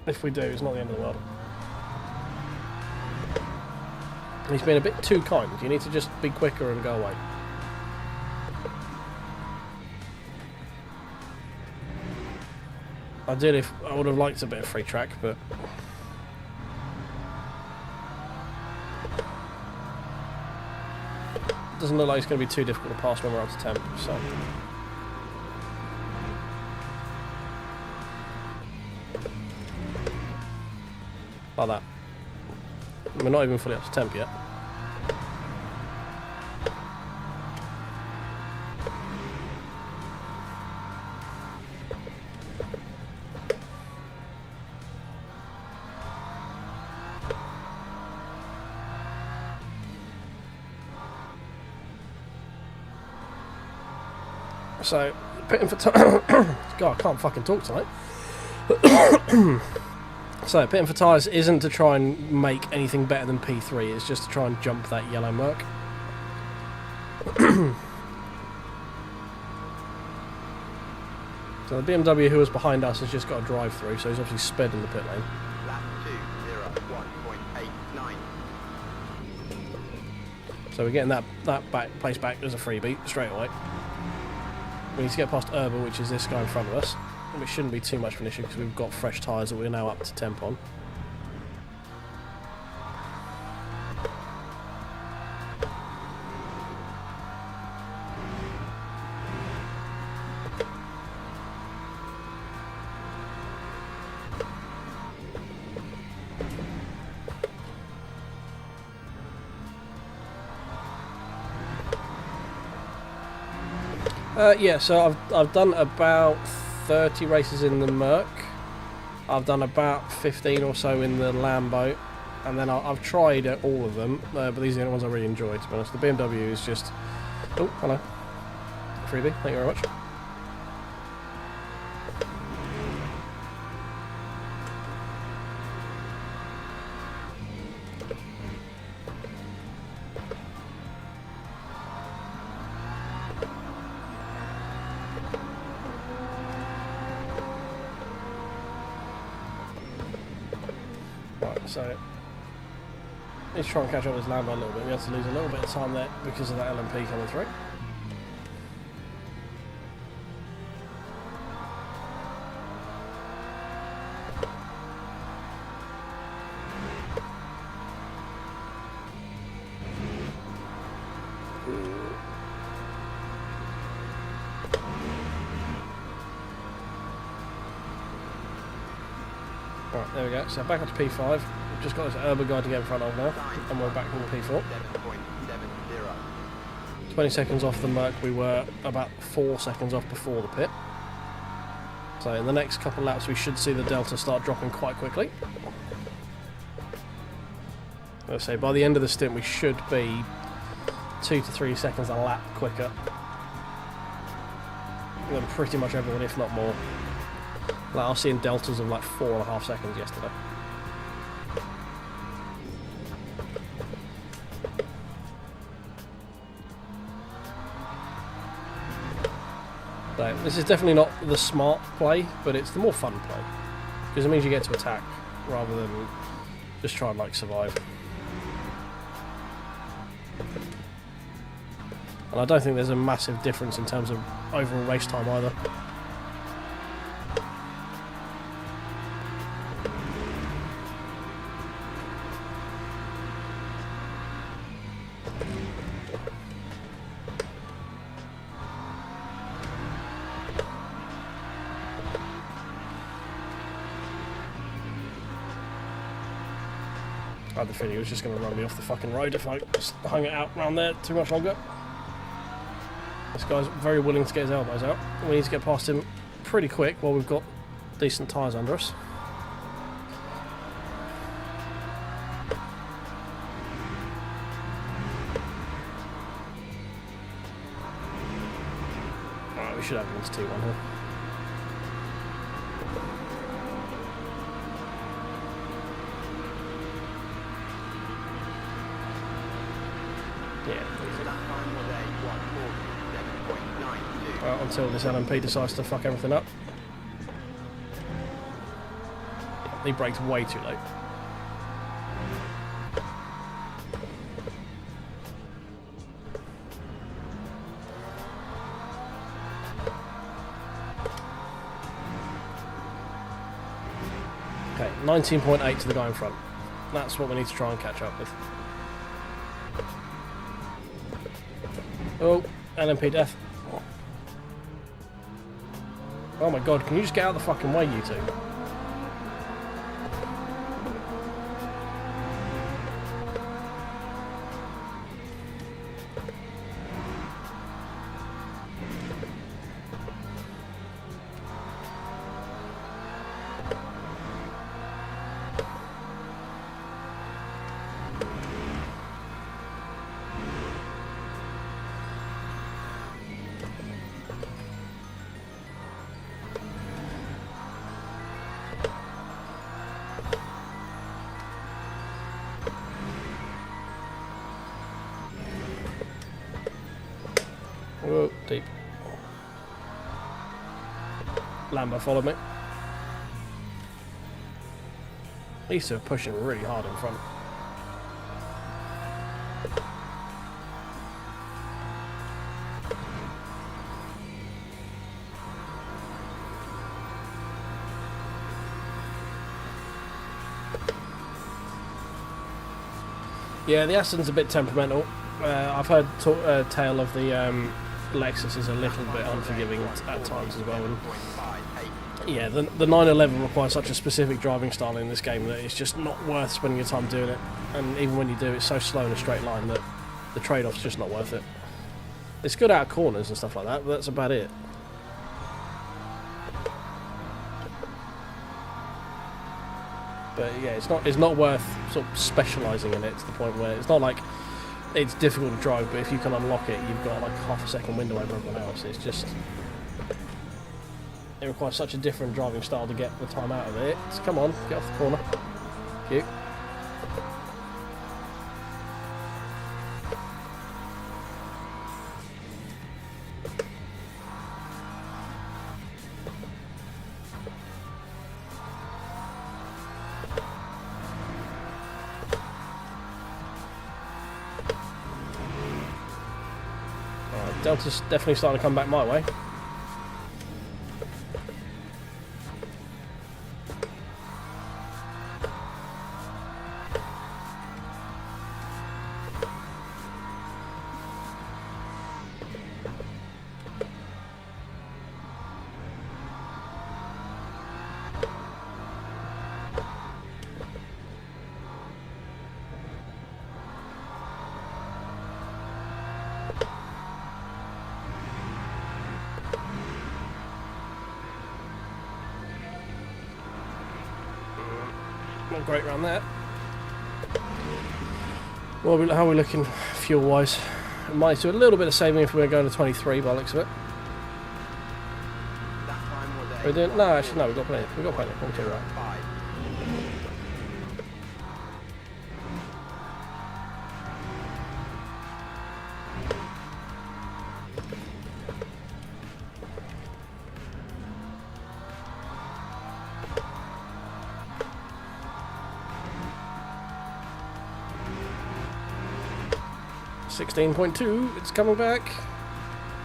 If we do, it's not the end of the world. He's been a bit too kind. You need to just be quicker and go away. Ideally, I would have liked a bit of free track, but... Doesn't look like it's going to be too difficult to pass when we're up to temp, so... Like that. We're not even fully up to temp yet. So, pitting for God, I can't fucking talk tonight. So, pitting for tyres isn't to try and make anything better than P3, it's just to try and jump that yellow Merc. So the BMW who was behind us has just got a drive through, so he's obviously sped in the pit lane. Lap 2:01.89. So we're getting that place back as a freebie straight away. We need to get past Urba, which is this guy in front of us, which shouldn't be too much of an issue because we've got fresh tyres that we're now up to temp on. Yeah, so I've done about 30 races in the Merc. I've done about 15 or so in the Lambo, and then I've tried all of them, but these are the ones I really enjoyed, to be honest. The BMW is just... Oh, hello. Freebie, thank you very much. So, let's try and catch up with this Lambo a little bit. We had to lose a little bit of time there because of that LMP coming through. Right, there we go. So back up to P5. We've just got this Urban guy to get in front of now, and we're back in P4. 20 seconds off the Merc. We were about 4 seconds off before the pit. So in the next couple of laps, we should see the delta start dropping quite quickly. Let's say by the end of the stint, we should be 2 to 3 seconds a lap quicker than pretty much everyone, if not more. Like, I was seeing deltas of like 4.5 seconds yesterday. So, this is definitely not the smart play, but it's the more fun play. Because it means you get to attack, rather than just try and like survive. And I don't think there's a massive difference in terms of overall race time either. I had the feeling he was just going to run me off the fucking road if I just hung it out around there too much longer. This guy's very willing to get his elbows out. We need to get past him pretty quick while we've got decent tyres under us. Alright, we should have him into T1 here. Until this LMP decides to fuck everything up. He brakes way too late. Okay, 19.8 to the guy in front. That's what we need to try and catch up with. Oh, LMP death. Oh my god, can you just get out of the fucking way, you two? Whoa, deep. Lambo followed me. These two are pushing really hard in front. Yeah, the Aston's a bit temperamental. I've heard tale of the Lexus is a little bit unforgiving at times as well. And yeah, the 911 requires such a specific driving style in this game that it's just not worth spending your time doing it. And even when you do, it's so slow in a straight line that the trade-off's just not worth it. It's good out of corners and stuff like that, but that's about it. But yeah, it's not worth sort of specialising in it to the point where it's not like it's difficult to drive, but if you can unlock it, you've got like half a second window over everyone else. It's just, it requires such a different driving style to get the time out of it. So come on, get off the corner. Cute. Delta's definitely starting to come back my way. Not great around there. Well, how are we looking fuel-wise? We might do a little bit of saving if we're going to 23 by the looks of it. We're doing, no, actually, no, we've got plenty. We've got plenty. Okay, right. 16.2, it's coming back.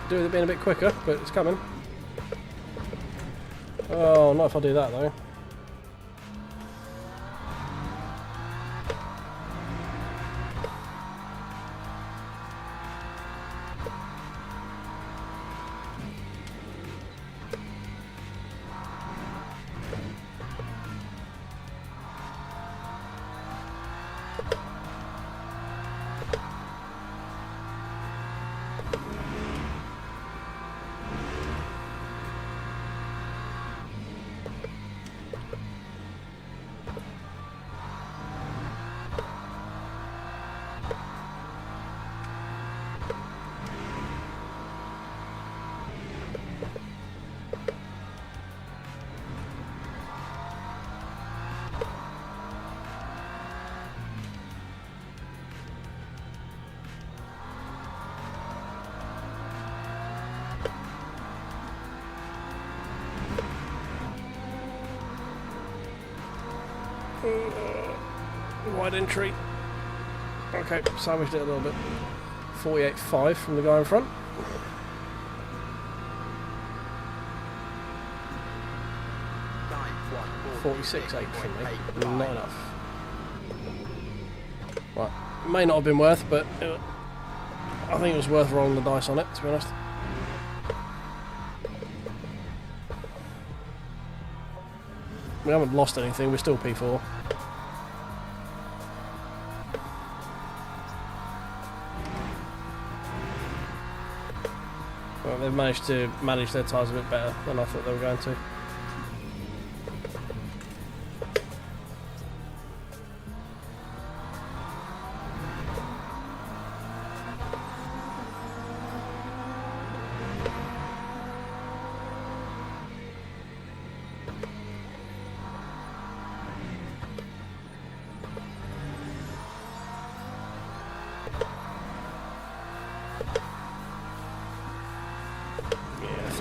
Do it being a bit quicker, but it's coming. Oh, not if I do that though. Wide entry. Okay, salvaged it a little bit. 48.5 from the guy in front. $46.8 from me. Not enough. Right, may not have been worth, but I think it was worth rolling the dice on it, to be honest. We haven't lost anything, we're still P4. Well, they've managed to manage their tyres a bit better than I thought they were going to.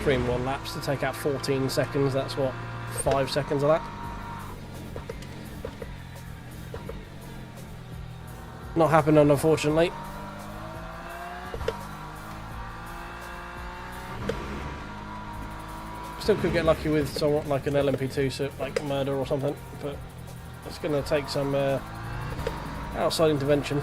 3 more laps to take out 14 seconds. That's what, 5 seconds of that. Not happening, unfortunately. Still could get lucky with somewhat like an LMP2, so like murder or something, but it's going to take some outside intervention.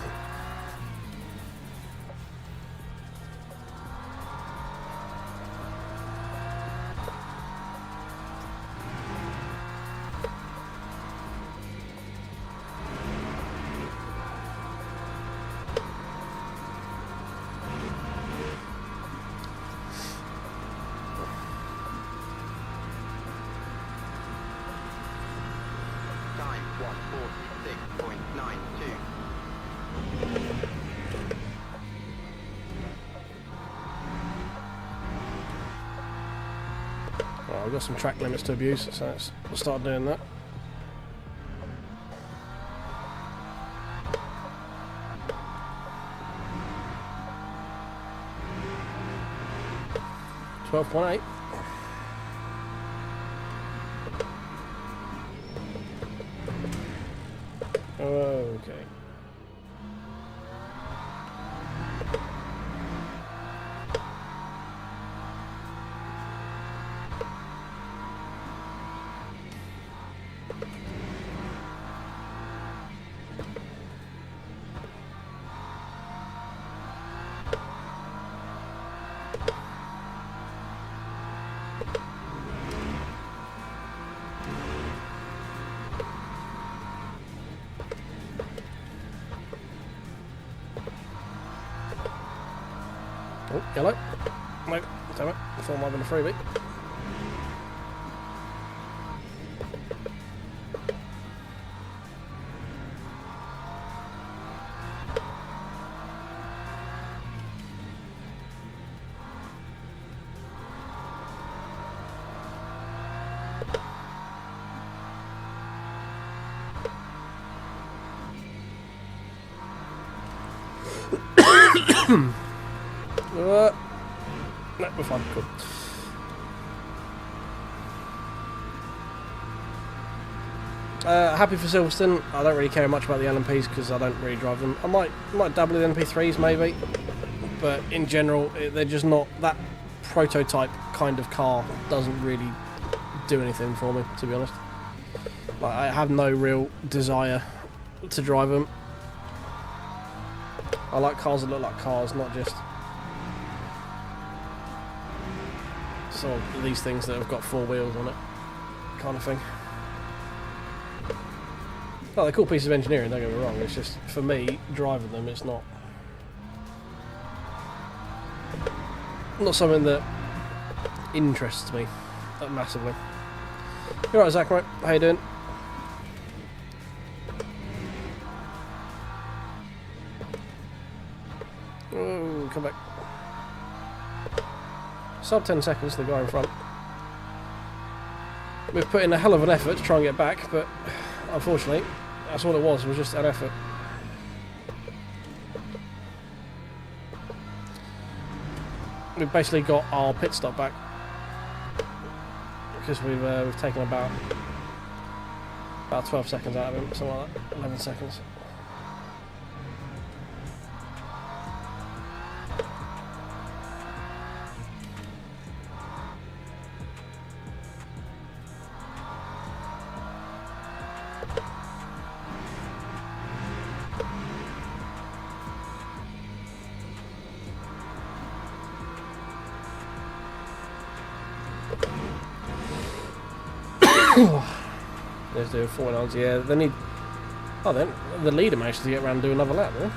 Time 146.92. Well, we've got some track limits to abuse, so we'll start doing that. .8. Okay. Oh, yellow. No, damn it. I thought I might have been a freebie. No, we're fine. Cool. Happy for Silverstone. I don't really care much about the LMPs because I don't really drive them. I might dabble in LMP3s maybe, but in general, they're just not that prototype kind of car. Doesn't really do anything for me, to be honest. Like, I have no real desire to drive them. I like cars that look like cars, not just sort of these things that have got 4 wheels on it, kind of thing. Oh, they're cool pieces of engineering, don't get me wrong. It's just, for me, driving them, it's not something that interests me massively. You alright, Zach, right? How you doing? Oh, come back. Sub 10 seconds to the guy in front. We've put in a hell of an effort to try and get back, but unfortunately, that's all it was just an effort. We've basically got our pit stop back because we've taken about 12 seconds out of him, something like that, 11 seconds. There's doing 4-9s, yeah. They need. Oh, then the leader managed to get around and do another lap, then.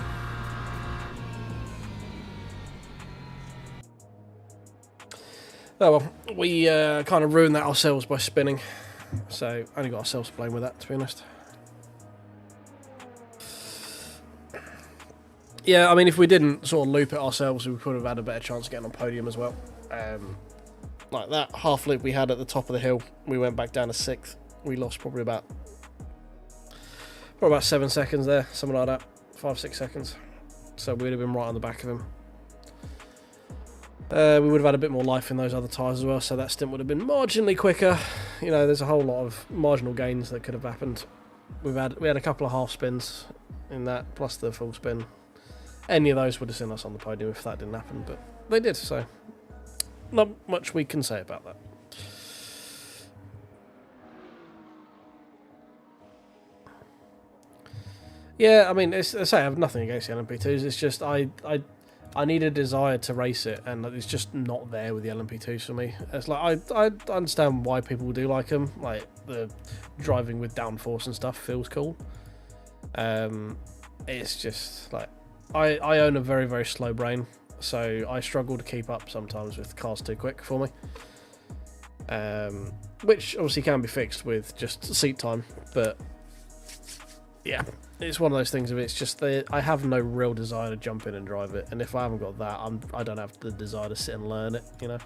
Oh well, we kind of ruined that ourselves by spinning, so only got ourselves to blame with that, to be honest. Yeah, I mean, if we didn't sort of loop it ourselves, we could have had a better chance of getting on podium as well. Like that half loop we had at the top of the hill, we went back down to 6th. We lost probably about 7 seconds there, something like that, 5-6 seconds. So we'd have been right on the back of him. We would have had a bit more life in those other tyres as well, so that stint would have been marginally quicker. You know, there's a whole lot of marginal gains that could have happened. We had a couple of half spins in that, plus the full spin. Any of those would have seen us on the podium if that didn't happen, but they did, so not much we can say about that. Yeah, I mean, I say I have nothing against the LMP2s. It's just I need a desire to race it, and it's just not there with the LMP2s for me. It's like I understand why people do like them, like the driving with downforce and stuff feels cool. It's just like I own a very, very slow brain, so I struggle to keep up sometimes with cars too quick for me. Which obviously can be fixed with just seat time, but yeah, it's one of those things of it's just I have no real desire to jump in and drive it, and if I haven't got that, I don't have the desire to sit and learn it, you know.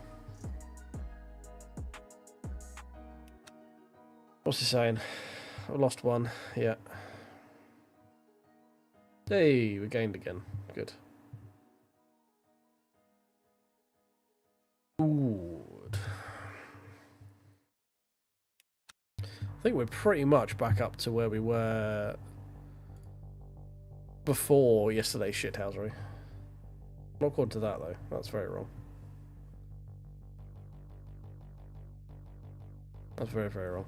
What's he saying? I lost one. Yeah. Hey, we gained again. Good. Good. I think we're pretty much back up to where we were before yesterday's shithousery. Not according to that, though. That's very wrong. That's very, very wrong.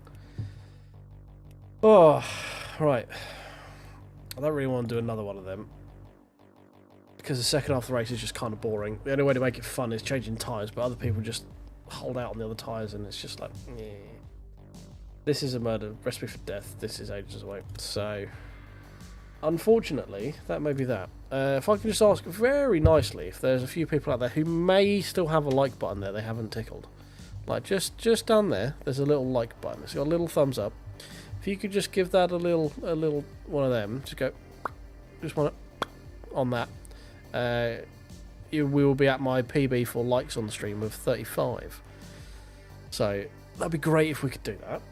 Oh, right. I don't really want to do another one of them, because the second half of the race is just kind of boring. The only way to make it fun is changing tyres, but other people just hold out on the other tyres, and it's just like, yeah. This is a murder, recipe for death. This is ages away. So, unfortunately, that may be that. If I can just ask very nicely, if there's a few people out there who may still have a like button there they haven't tickled. Like, just down there, there's a little like button. It's got a little thumbs up. If you could just give that a little one of them, just go, just want it on that. We will be at my PB for likes on the stream of 35. So that'd be great if we could do that.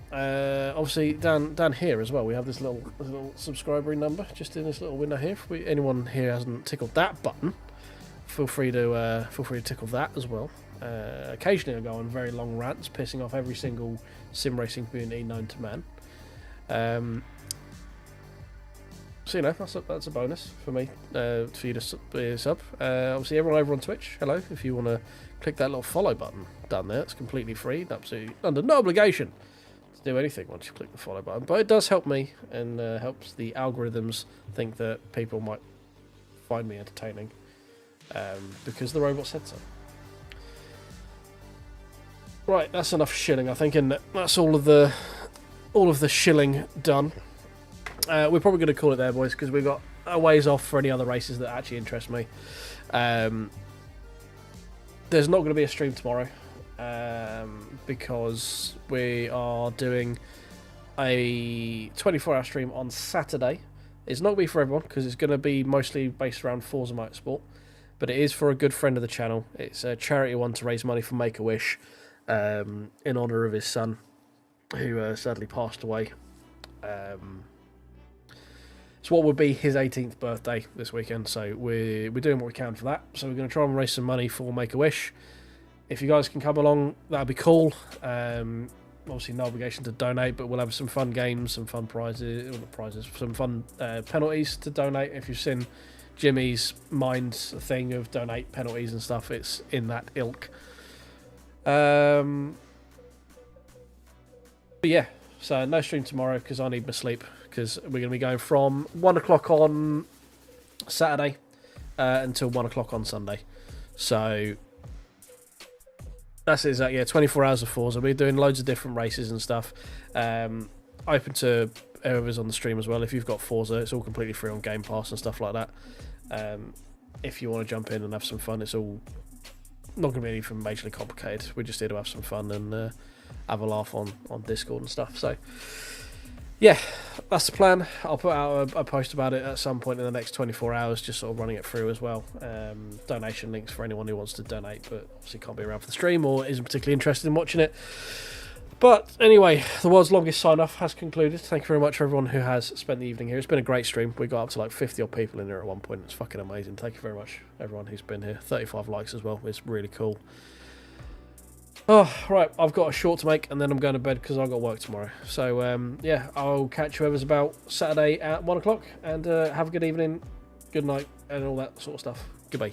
Obviously, down here as well, we have this little subscriber number just in this little window here. If anyone here hasn't tickled that button, feel free to tickle that as well. Occasionally, I go on very long rants, pissing off every single sim racing community known to man. So you know, that's a bonus for me, for you to be a sub. Obviously, everyone over on Twitch, hello. If you want to click that little follow button down there, it's completely free, absolutely under no obligation to do anything once you click the follow button. But it does help me, and helps the algorithms think that people might find me entertaining, because the robot said so. Right, that's enough shilling, I think, and that's all of the shilling done. We're probably going to call it there, boys, because we've got a ways off for any other races that actually interest me. There's not going to be a stream tomorrow, because we are doing a 24-hour stream on Saturday. It's not going to be for everyone, because it's going to be mostly based around Forza Motorsport, but it is for a good friend of the channel. It's a charity one to raise money for Make-A-Wish, in honour of his son, who sadly passed away. It's what would be his 18th birthday this weekend, so we're doing what we can for that. So we're going to try and raise some money for Make-A-Wish. If you guys can come along, that'd be cool. Obviously, no obligation to donate, but we'll have some fun games, some fun some fun penalties to donate. If you've seen Jimmy's Minds thing of donate penalties and stuff, it's in that ilk. But yeah, so no stream tomorrow because I need my sleep, because we're going to be going from 1 o'clock on Saturday until 1 o'clock on Sunday. So that's exactly, yeah, 24 hours of Forza. We're doing loads of different races and stuff. Open to whoever's on the stream as well. If you've got Forza, it's all completely free on Game Pass and stuff like that. If you want to jump in and have some fun, it's all not going to be anything majorly complicated. We're just here to have some fun and have a laugh on Discord and stuff. So yeah, that's the plan. I'll put out a post about it at some point in the next 24 hours, just sort of running it through as well. Donation links for anyone who wants to donate, but obviously can't be around for the stream or isn't particularly interested in watching it. But anyway, the world's longest sign-off has concluded. Thank you very much for everyone who has spent the evening here. It's been a great stream. We got up to like 50 odd people in here at one point. It's fucking amazing. Thank you very much, everyone who's been here. 35 likes as well. It's really cool. Oh, right. I've got a short to make, and then I'm going to bed because I've got work tomorrow. So, yeah, I'll catch whoever's about Saturday at 1 o'clock, and have a good evening, good night, and all that sort of stuff. Goodbye.